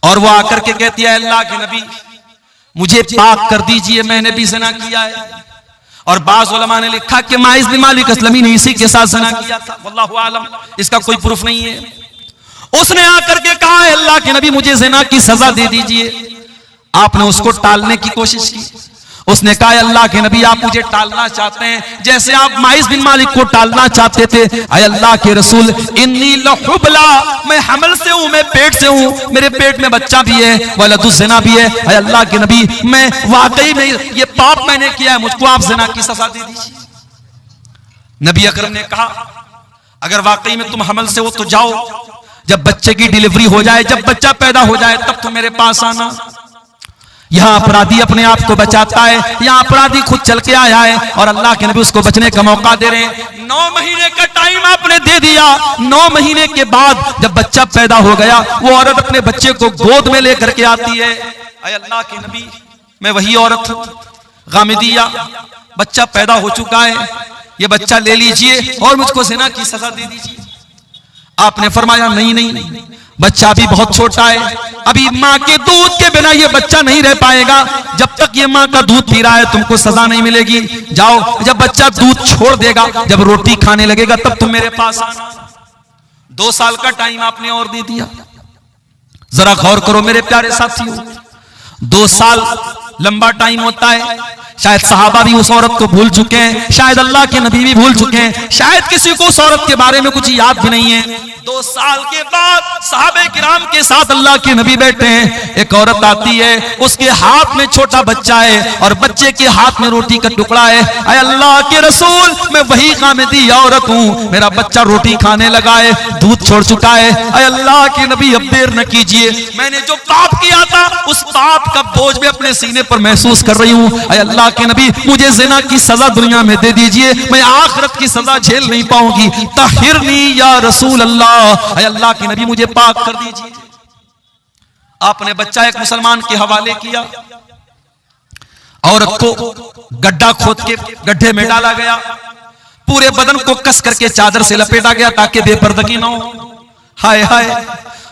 और वो आकर के कहती है अल्लाह के नबी मुझे पाक कर दीजिए, मैंने भी ज़िना किया है। और बाज़ उलमा ने लिखा कि माइस बिन मालिक अस्लमी ने इसी के साथ ज़िना किया था, वल्लाहु आलम, इसका कोई प्रूफ नहीं है। उसने आकर के कहा अल्लाह के नबी मुझे ज़िना की सजा दे दीजिए। आपने उसको टालने की कोशिश की। उसने कहा अल्लाह के नबी आप मुझे टालना चाहते हैं जैसे आप माइस बिन मालिक को टालना चाहते थे। अय अल्लाह के रसूल इन्नी लहुबला, मैं हमल से हूं, मैं पेट से हूं, मेरे पेट में बच्चा भी है, वलदु ज़िना भी है। अय अल्लाह के नबी मैं वाकई में ये पाप मैंने किया है, मुझको आप ज़िना की सजा दे दीजिए। नबी अकरम ने कहा अगर वाकई में तुम हमल से हो तो जाओ, जब बच्चे की डिलीवरी हो जाए, जब बच्चा पैदा हो जाए तब तुम मेरे पास आना। यहां अपराधी अपने आप को बचाता है, यहां अपराधी खुद चल के आया है और अल्लाह के नबी उसको बचने का मौका दे रहे हैं। 9 महीने का टाइम आपने दे दिया। 9 महीने के बाद जब बच्चा पैदा हो गया, वो औरत अपने बच्चे को गोद में लेकर के आती है। अय अल्लाह के नबी मैं वही औरत गामिदिया, बच्चा पैदा हो चुका है, ये बच्चा ले लीजिए और मुझको ज़िना की सजा दे दीजिए। आपने फरमाया नहीं नहीं, बच्चा अभी बहुत छोटा है, अभी माँ के दूध के बिना ये बच्चा नहीं रह पाएगा। जब तक ये माँ का दूध पी रहा है तुमको सजा नहीं मिलेगी। जाओ, जब बच्चा दूध छोड़ देगा, जब रोटी खाने लगेगा, तब तुम मेरे पास आना। 2 साल का टाइम आपने और दे दिया। जरा गौर करो मेरे प्यारे साथियों, 2 साल लंबा टाइम होता है। शायद सहाबा भी उस औरत को भूल चुके हैं, शायद अल्लाह के नबी भी भूल चुके हैं, शायद किसी को उस औरत के बारे में कुछ याद भी नहीं है। 2 साल के बाद सहाबे किराम के साथ अल्लाह के नबी बैठे हैं। एक औरत आती है, उसके हाथ में छोटा बच्चा है और बच्चे के हाथ में रोटी का टुकड़ा है। अय अल्लाह के रसूल, मैं वही कामिदी औरत हूँ, मेरा बच्चा रोटी खाने लगा है, दूध छोड़ चुका है। अय अल्लाह के नबी, अब देर न कीजिए, मैंने जो पाप किया था उस पाप का बोझ में अपने सीने पर महसूस कर रही हूँ। अय अल्लाह के नबी, मुझे ज़िना की सजा दुनिया में दे दीजिए, मैं आखिरत की सजा झेल नहीं पाऊंगी। तहिरनी या रसूल अल्लाह, अल्लाह के नबी मुझे पाक कर दीजिए। आपने बच्चा एक मुसलमान के हवाले किया। औरत को गड्ढा खोद के गड्ढे में डाला गया, पूरे बदन को कस करके चादर से लपेटा गया ताकि बेपर्दगी ना हो। हाय हाय,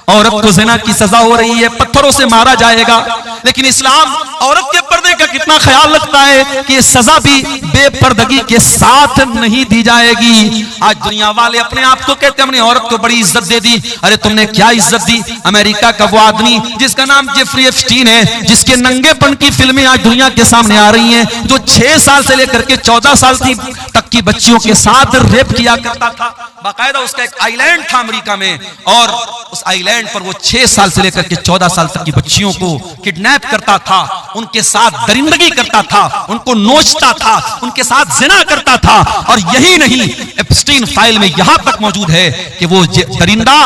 औरत को ज़िना की सजा हो रही है, पत्थरों से मारा जाएगा। लेकिन इस्लाम औरत के पर्दे का कितना ख्याल रखता है कि सजा भी बेपर्दगी के साथ नहीं दी जाएगी। आज दुनिया वाले अपने आप को कहते हैं हमने औरत को बड़ी इज्जत दे दी। अरे तुमने क्या इज्जत दी? अमेरिका का वो आदमी जिसका नाम जेफरी एप्स्टीन है, जिसके नंगेपन की फिल्में आज दुनिया के सामने आ रही हैं, जो 6 साल से लेकर के 14 साल तक की बच्चियों के साथ रेप किया करता था। बाकायदा उसका एक आइलैंड था अमेरिका में, और उस आइलैंड पर वो 6 साल से लेकर के 14 साल तक की बच्चियों को किडनैप करता था, उनके साथ दरिंदगी करता था, उनको नोचता था, उनके साथ जिना करता था। और यही नहीं, एप्स्टीन फाइल में यहां तक मौजूद है कि वो दरिंदा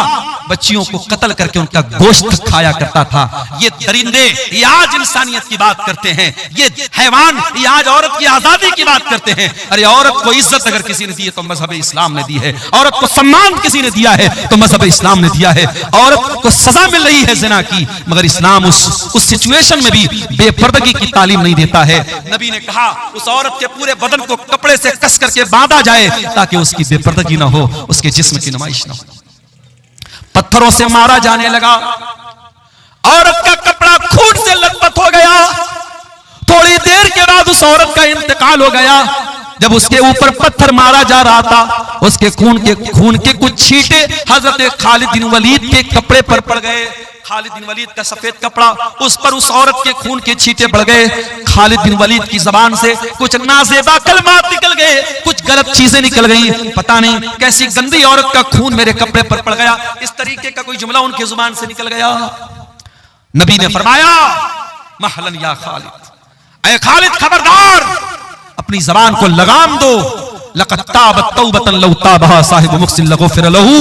बच्चियों को कत्ल करके उनका गोश्त खाया करता था। ये दरिंदे ये आज इंसानियत की बात करते हैं, ये हैवान ये आज औरत की आजादी की बात करते हैं। अरे औरत को इज्जत अगर किसी ने दी है तो मजहब इस्लाम ने दी है, औरत को सम्मान किसी ने दिया है तो मजहब इस्लाम ने दिया है। औरत को सजा मिल रही है जिना की, मगर इस्लाम उस सिचुएशन में भी बेपर्दगी की तालीम नहीं देता है। नबी ने कहा उस औरत के पूरे बदन को कपड़े से कस करके बांधा जाए ताकि उसकी बेपर्दगी ना हो, उसके जिस्म की नुमाइश ना हो। पत्थरों से मारा जाने लगा, औरत का कपड़ा खून से लथपथ हो गया। थोड़ी देर के बाद उस औरत का इंतकाल हो गया। जब उसके ऊपर पत्थर मारा जा रहा था, उसके खून के कुछ छींटे हजरत खालिद बिन वलीद के कपड़े पर पड़ गए। खालिद बिन वलीद का सफेद कपड़ा, उस पर उस औरत के खून के छींटे पड़ गए। खालिद बिन वलीद की जबान से कुछ नाज़ेबा कलमात निकल गए, कुछ गलत चीजें निकल गई। पता नहीं कैसी गंदी औरत का खून मेरे कपड़े पर पड़ गया, इस तरीके का कोई जुमला उनकी जुबान से निकल गया। नबी ने फरमाया महलन या खालिद, ऐ खालिद खबरदार, अपनी जबान को लगाम दो। लक़द ताबत तौबतन लौ ताबहा साहिब मुहसिन लगफिर लहू।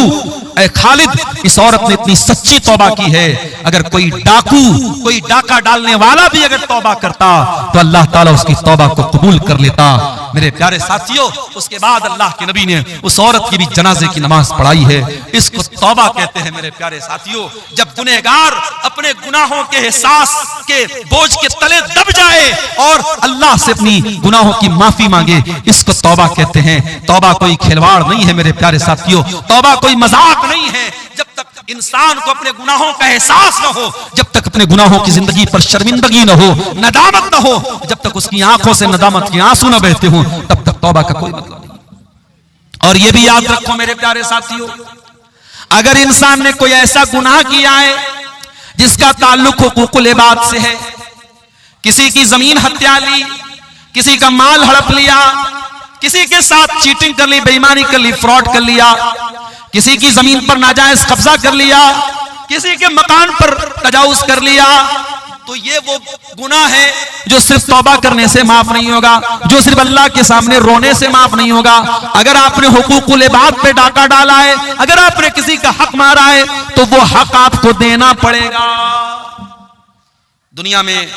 ऐ खालिद, इस औरत ने इतनी सच्ची तौबा की है, अगर कोई डाकू, कोई डाका डालने वाला भी अगर तौबा करता तो अल्लाह ताला उसकी तौबा को कबूल कर लेता। मेरे प्यारे साथियों, उसके बाद अल्लाह के नबी ने उस औरत की भी जनाजे की नमाज पढ़ाई है। इसको तौबा कहते हैं। मेरे प्यारे साथियों, जब गुनहगार अपने गुनाहों के एहसास के बोझ के तले दब जाए और अल्लाह से अपनी गुनाहों की माफी मांगे, इसको तौबा कहते हैं। तौबा कोई खिलवाड़ नहीं है मेरे प्यारे साथियों, तौबा कोई मजाक नहीं है। जब तक इंसान को अपने गुनाहों का एहसास न हो, जब तक अपने गुनाहों की जिंदगी पर शर्मिंदगी न हो, नदामत न हो, जब तक उसकी आंखों से नदामत के आंसू न बहते हो, तब तक तौबा का कोई मतलब नहीं। और यह भी याद रखो मेरे प्यारे साथियों, अगर इंसान ने कोई ऐसा गुनाह किया है जिसका ताल्लुक हुकूकुल इबाद से है, किसी की जमीन हत्या ली, किसी का माल हड़प लिया, किसी के साथ चीटिंग कर ली, बेईमानी कर ली, फ्रॉड कर लिया, किसी की जमीन पर नाजायज कब्जा कर लिया, किसी के मकान पर तजावुज कर लिया, तो ये वो गुनाह है जो सिर्फ तौबा करने से माफ नहीं होगा, जो सिर्फ अल्लाह के सामने रोने से माफ नहीं होगा। अगर आपने हुकूकुल इबाद पे डाका डाला है, अगर आपने किसी का हक मारा है, तो वो हक आपको देना पड़ेगा। दुनिया में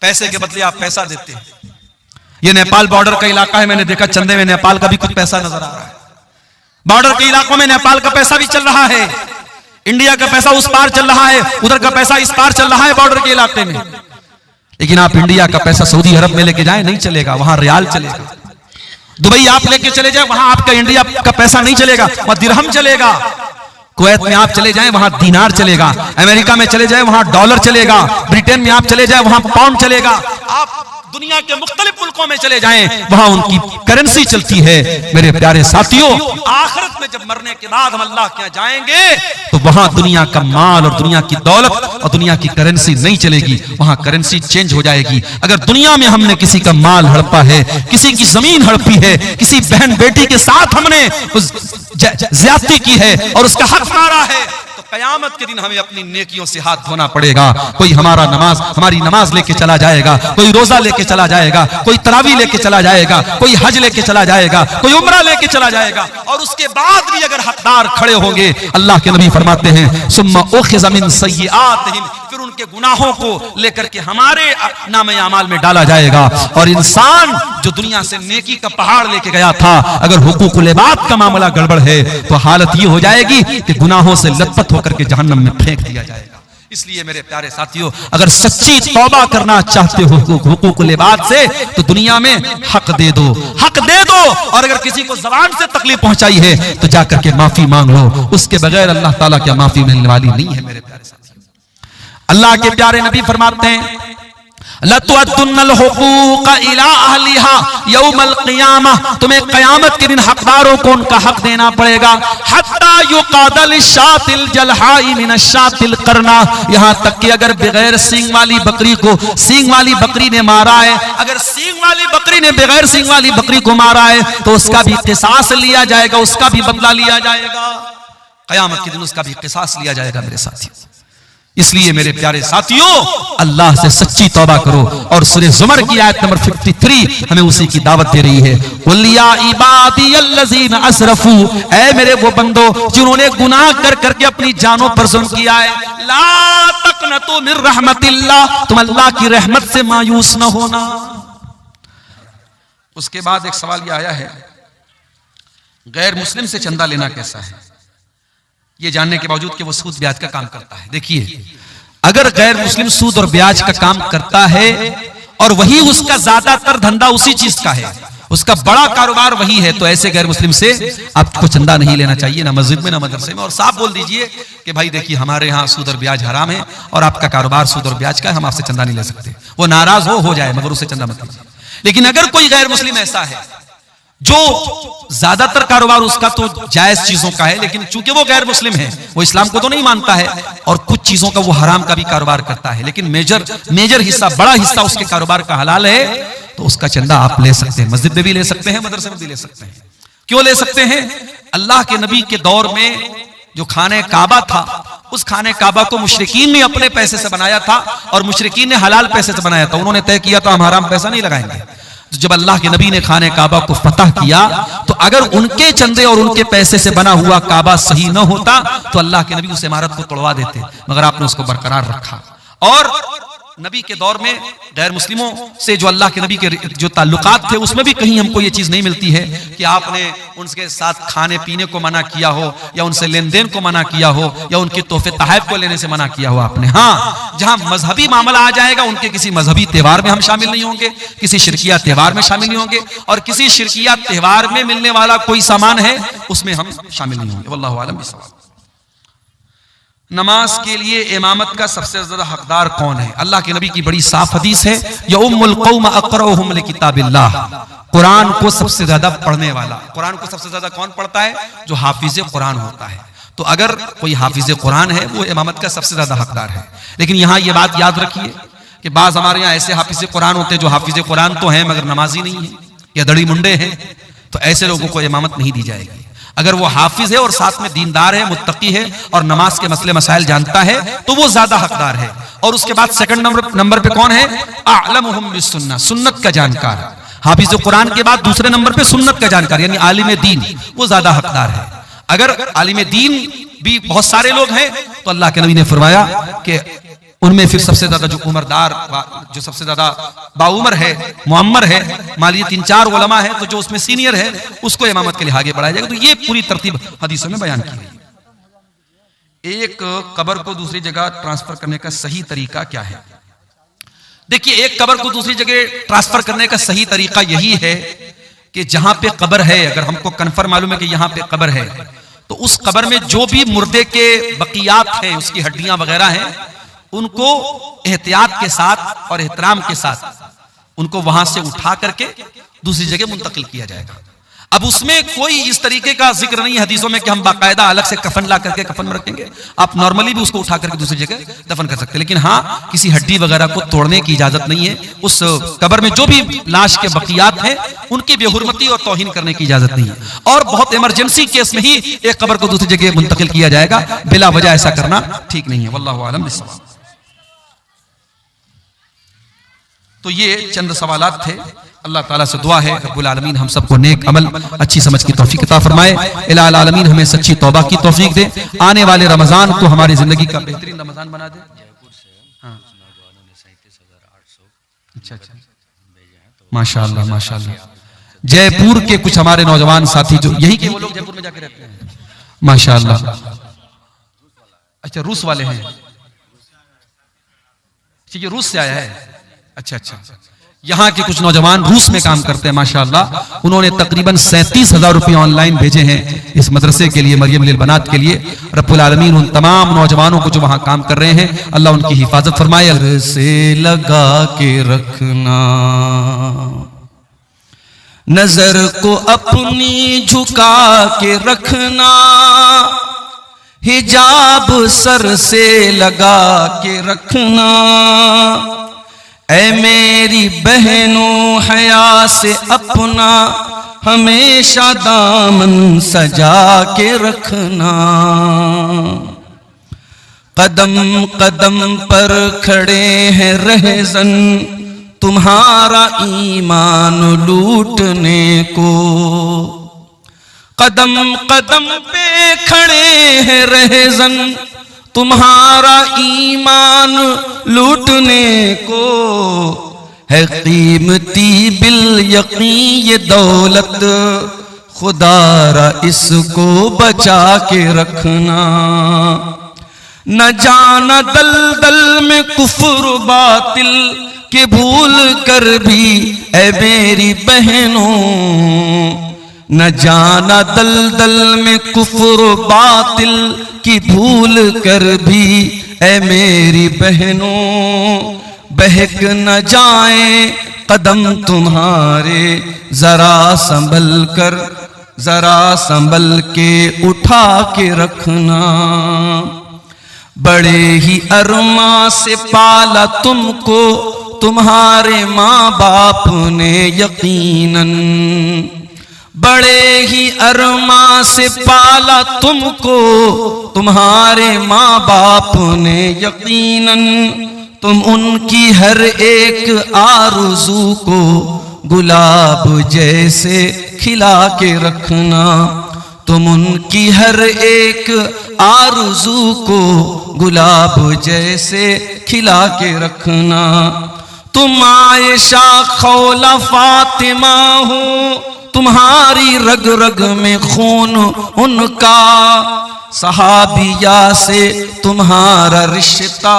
पैसे के बदले आप पैसा देते हैं। ये नेपाल बॉर्डर का इलाका है, मैंने देखा चंदे में नेपाल का भी कुछ पैसा नजर आ रहा है। बॉर्डर के इलाकों में नेपाल का पैसा भी चल रहा है, इंडिया का पैसा उस पार चल रहा है, उधर का पैसा इस पार चल रहा है बॉर्डर के इलाके में। लेकिन आप इंडिया का पैसा सऊदी अरब में लेके जाएं, नहीं चलेगा, वहां रियाल चलेगा। दुबई आप लेके चले जाए, वहां आपका इंडिया का पैसा नहीं चलेगा, वहां दिरहम चलेगा। कुवैत में आप चले जाएं, वहां दीनार चलेगा। अमेरिका में चले जाएं, वहां डॉलर चलेगा। ब्रिटेन में आप चले जाएं, वहां पाउंड चलेगा। आप दुनिया के मुख्तलिफ मुल्कों में चले जाएं, वहां उनकी करेंसी चलती है। मेरे प्यारे साथियों, आखिरत में जब मरने के बाद हम अल्लाह के यहाँ जाएंगे तो वहां दुनिया का माल और दुनिया की दौलत और दुनिया की करेंसी नहीं चलेगी, वहां करेंसी चेंज हो जाएगी। अगर दुनिया में हमने किसी का माल हड़पा है, किसी की जमीन हड़पी है, किसी बहन बेटी के साथ हमने ज्यादती की है और उसका हक मारा है, तो कयामत के दिन हमें अपनी नेकियों से हाथ धोना पड़ेगा। कोई हमारी नमाज लेके चला जाएगा, कोई रोजा लेके चला जाएगा, कोई तरावी लेके चला जाएगा, कोई हज लेके चला जाएगा, कोई उम्रा लेके चला जाएगा, और उसके बाद भी अगर हकदार खड़े होंगे, अल्लाह के नबी फरमाते हैं सुम्मा उखिज़ मिन सय्यिआतिहिम, फिर उनके गुनाहों को लेकर के हमारे नामे अमाल में डाला जाएगा। और इंसान जो दुनिया से नेकी का पहाड़ लेके गया था, अगर हुकूकुल इबाद का मामला गड़बड़ है तो हालत ये हो जाएगी कि गुनाहों से लथपथ होकर के जहन्नम में फेंक दिया जाएगा। इसलिए मेरे प्यारे साथियों, अगर सच्ची तौबा करना चाहते हो हुकूकुल इबाद से, तो दुनिया में हक दे दो, हक दे दो। और अगर किसी को ज़बान से तकलीफ पहुंचाई है तो जाकर के माफी मांग लो, उसके बगैर अल्लाह ताला क्या माफी मिलने वाली नहीं है। मेरे प्यारे साथियों, अल्लाह के प्यारे नबी फरमाते हैं लतुअद्दुन्नल हुकूक इला अहलिहा यौमल क़ियामह, तुम्हें क़यामत के दिन हकदारों को उनका हक देना पड़ेगा। हत्ता युक़ादल शातिल जलहाई मिनश शातिल करना, यहां तक कि अगर बगैर सींग वाली बकरी को सींग वाली बकरी ने मारा है, अगर सींग वाली बकरी ने बगैर सींग वाली बकरी को मारा है तो उसका भी क़िसास लिया जाएगा, उसका भी बदला लिया जाएगा। क़यामत के दिन उसका भी क़िसास लिया जाएगा मेरे साथियों। इसलिए मेरे प्यारे साथियों, अल्लाह से सच्ची तौबा करो। और सूरह ज़ुमर की आयत नंबर 53 हमें उसी की दावत दे रही है। कुल या इबादियल्लज़ीना असरफू, ऐ मेरे वो बंदो जिन्होंने गुनाह कर करके अपनी जानों पर जुल्म किया है, ला तक़नतू मिन रहमतिल्लाह, तुम अल्लाह की रहमत से मायूस न होना। उसके बाद एक सवाल यह आया है, गैर मुस्लिम से चंदा लेना कैसा है, ये जानने के बावजूद कि वो सूद ब्याज का काम करता है। देखिए, अगर गैर मुस्लिम सूद और ब्याज का काम करता है और वही उसका ज्यादातर धंधा उसी चीज का है, उसका बड़ा कारोबार वही है, तो ऐसे गैर मुस्लिम से आपको चंदा नहीं लेना चाहिए, ना मस्जिद में ना मदरसे में। और साफ बोल दीजिए कि भाई देखिए, हमारे यहाँ सूद और ब्याज हराम है और आपका कारोबार सूद और ब्याज का है, हम आपसे चंदा नहीं ले सकते। वो नाराज हो जाए मगर उससे चंदा मत लीजिए। लेकिन अगर कोई गैर मुस्लिम ऐसा है जो ज्यादातर कारोबार उसका तो जायज चीजों का है, लेकिन चूंकि वो गैर मुस्लिम है, वो इस्लाम को तो नहीं मानता है, और कुछ चीजों का वो हराम का भी कारोबार करता है, लेकिन मेजर हिस्सा, बड़ा हिस्सा उसके कारोबार का हलाल है, तो उसका चंदा आप ले सकते हैं। मस्जिद में भी ले सकते हैं, मदरसे में भी ले सकते हैं। क्यों ले सकते हैं? अल्लाह के नबी के दौर में जो खाने काबा था, उस खाने काबा को मुशरिकीन ने अपने पैसे से बनाया था और मुशरिकीन ने हलाल पैसे से बनाया था। उन्होंने तय किया था हम हराम पैसा नहीं लगाएंगे। तो जब अल्लाह के नबी ने खाने काबा को फतह किया, तो अगर उनके चंदे और उनके पैसे से बना हुआ काबा सही न होता तो अल्लाह के नबी उस इमारत को तोड़वा देते, मगर आपने उसको बरकरार रखा। और नबी के दौर में गैर मुस्लिमों से जो अल्लाह के नबी के जो ताल्लुकात थे, उसमें भी कहीं हमको ये चीज नहीं मिलती है कि आपने उनके साथ खाने पीने को मना किया हो, या उनसे लेन देन को मना किया हो, या उनके तोहफे तहफ को लेने से मना किया हो आपने। हाँ, जहां मजहबी मामला आ जाएगा, उनके किसी मजहबी त्यौहार में हम शामिल नहीं होंगे, किसी शिरकिया त्यौहार में शामिल नहीं होंगे, और किसी शिरकिया त्यौहार में मिलने वाला कोई सामान है उसमें हम शामिल नहीं होंगे। वल्लाहु आलम बिस्सवाब। नमाज के लिए इमामत का सबसे ज्यादा हकदार कौन है? अल्लाह के नबी की बड़ी साफ हदीस है, या उम्मुल कौम अक़रउहुम लिकिताबिल्लाह, कुरान को सबसे ज्यादा पढ़ने वाला। कुरान को सबसे ज्यादा कौन पढ़ता है? जो हाफिज कुरान होता है। तो अगर कोई हाफिज कुरान है, वो इमामत का सबसे ज्यादा हकदार है। लेकिन यहाँ ये बात याद रखिए कि बाज हमारे यहाँ ऐसे हाफिज कुरान होते हैं जो हाफिज कुरान तो हैं मगर नमाजी नहीं है, या दड़ी मुंडे हैं, तो ऐसे लोगों को इमामत नहीं दी जाएगी। अगर वो हाफिज है और साथ में दीनदार है, मुत्तकी है और नमाज के मसले मसाइल जानता है, तो वो ज्यादा हकदार है। और उसके बाद सेकंड नंबर पे कौन है? आलमुहुम बिस्सुन्नह, सुन्नत का जानकार। हाफिज कुरान के बाद दूसरे नंबर पे सुन्नत का जानकार यानी आलिम दीन, वो ज्यादा हकदार है। अगर आलिम दीन भी बहुत सारे लोग हैं तो अल्लाह के नबी ने फरमाया कि उनमें फिर सबसे ज्यादा जो उमरदार, जो सबसे ज्यादा बाउमर है, मुअम्मर है, मालिय 3-4 उलमा है, तो जो उसमें सीनियर है उसको इमामत के लिए आगे बढ़ाया जाएगा। तो ये पूरी तरतीब हदीसों में बयान की गई। एक कब्र को दूसरी जगह ट्रांसफर करने का सही तरीका क्या है? देखिए, एक कब्र को दूसरी जगह ट्रांसफर करने का सही तरीका यही है कि जहां पे कब्र है, अगर हमको कन्फर्म मालूम है कि यहां पे कब्र है, तो उस कब्र में जो भी मुर्दे के बकियात हैं, उसकी हड्डियां वगैरह हैं, उनको एहतियात के साथ और एहतराम के साथ उनको वहां से उठा करके दूसरी जगह मुंतकिल किया जाएगा। अब उसमें कोई इस तरीके का जिक्र नहीं है हदीसों में कि हम बाकायदा अलग से कफन ला करके कफन में रखेंगे। आप नॉर्मली भी उसको उठा करके दूसरी जगह दफन कर सकते हैं, लेकिन हाँ, किसी हड्डी वगैरह को तोड़ने की इजाजत नहीं है। उस कब्र में जो भी लाश के बकियात हैं, उनकी बेहुरमती और तौहीन करने की इजाजत नहीं है। और बहुत इमरजेंसी केस में ही एक कब्र को दूसरी जगह मुंतकिल किया जाएगा, बिला वजह ऐसा करना ठीक नहीं है। वल्लाहु आलम बिस्सवाब। तो ये चंद सवालात थे। अल्लाह ताला से दुआ है रब्बुल आलमीन हम सबको नेक अमल, अच्छी समझ की तौफीक अता फरमाए। इलाही आलमीन हमें सच्ची तौबा की तौफीक दे। आने वाले रमजान को हमारी जिंदगी का बेहतरीन रमजान बना दे। हाँ। अच्छा, माशाअल्लाह माशाअल्लाह। जयपुर के कुछ हमारे नौजवान साथी जो यही के, वो लोग जयपुर में जाके रहते हैं, माशाअल्लाह। अच्छा, रूस वाले हैं, ठीक है, रूस से आया है। अच्छा अच्छा, यहाँ के कुछ नौजवान रूस में काम करते हैं, माशाअल्लाह। उन्होंने तकरीबन 37,000 रुपये ऑनलाइन भेजे हैं इस मदरसे के लिए, मरियम लिल बनात के लिए। रब्बुल आलमीन उन तमाम नौजवानों को जो वहां काम कर रहे हैं, अल्लाह उनकी हिफाजत फरमाए। से लगा के रखना, नजर को अपनी झुका के रखना, हिजाब सर से लगा के रखना। ऐ मेरी बहनों, हया से अपना हमेशा दामन सजा के रखना। कदम कदम पर खड़े हैं रहज़न, तुम्हारा ईमान लूटने को। कदम कदम पे खड़े हैं रहज़न, तुम्हारा ईमान लूटने को। है कीमती बिल यकीन ये दौलत, खुदारा इसको बचा के रखना। न जाना दल दल में कुफ्र बातिल के भूल कर भी ऐ मेरी बहनों। न जाना दल दल में कुफ्र बातिल की भूल कर भी ऐ मेरी बहनों। बहक न जाए कदम तुम्हारे, जरा संभल कर, जरा संभल के उठा के रखना। बड़े ही अरमा से पाला तुमको तुम्हारे माँ बाप ने यकीनन। बड़े ही अरमा से पाला तुमको तुम्हारे माँ बाप ने यकीनन। तुम उनकी हर एक आरज़ू को गुलाब जैसे खिला के रखना। तुम उनकी हर एक आरज़ू को गुलाब जैसे खिला के रखना। तुम आयशा खौला फातिमा हो, तुम्हारी रग रग में खून उनका। सहाबिया से तुम्हारा रिश्ता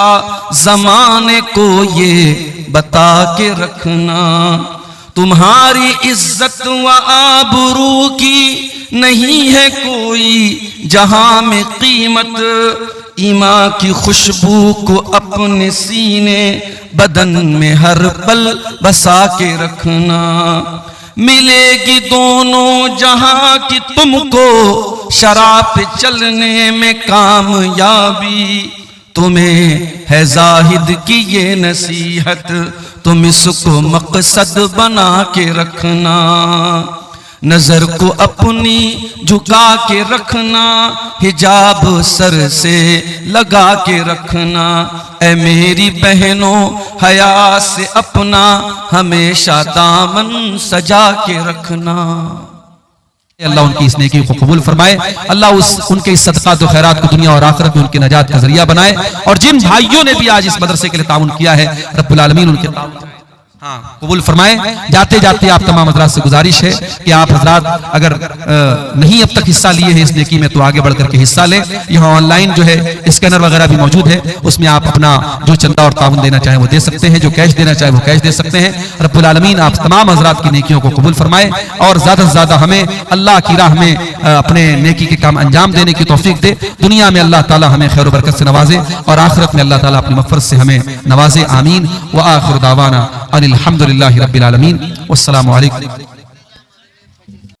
ज़माने को ये बता के रखना। तुम्हारी इज्जत व आबरू की नहीं है कोई जहां में कीमत। ईमान की खुशबू को अपने सीने बदन में हर पल बसा के रखना। मिलेगी दोनों जहां की तुमको शराब चलने में कामयाबी। तुम्हें है जाहिद की ये नसीहत, तुम इसको मकसद बना के रखना। नजर को अपनी झुका के रखना, हिजाब सर से लगा के रखना। ऐ मेरी बहनों, हया से अपना हमेशा दामन सजा के रखना। अल्लाह उनकी इस नेकी को कबूल फरमाए। अल्लाह उनके इस सदक़ात और खैरात को दुनिया और आखिरत में उनकी नजात का जरिया बनाए। और जिन भाइयों ने भी आज इस मदरसे के लिए ताउन किया है, रब्बुल आलमीन उनके ताउन हाँ, कबूल फरमाए। जाते जाते आप तमाम हजरात से गुजारिश है कि आप हजरात अगर नहीं अब तक हिस्सा लिए हैं इस नेकी में तो आगे बढ़ करके हिस्सा लें। यहाँ ऑनलाइन जो है स्कैनर वगैरह भी मौजूद है, उसमें आप अपना जो चंदा और ताउन देना चाहें वो दे सकते हैं, जो कैश देना चाहे वो कैश दे सकते हैं। रब्बुल आलमीन आप तमाम हजरात की नेकियों को कबूल फरमाए और ज्यादा से ज्यादा हमें अल्लाह की राह में अपने नेकी के काम अंजाम देने की तौफीक दे। दुनिया में अल्लाह ताला हमें खैर बरकत से नवाजे और आखिरत में अल्लाह ताला अपनी मग़फ़िरत से हमें नवाजे। आमीन व आखिर दावाना अनिल हम्दुलिल्लाहि रब्बिल आलमीन। वस्सलामु अलैकुम।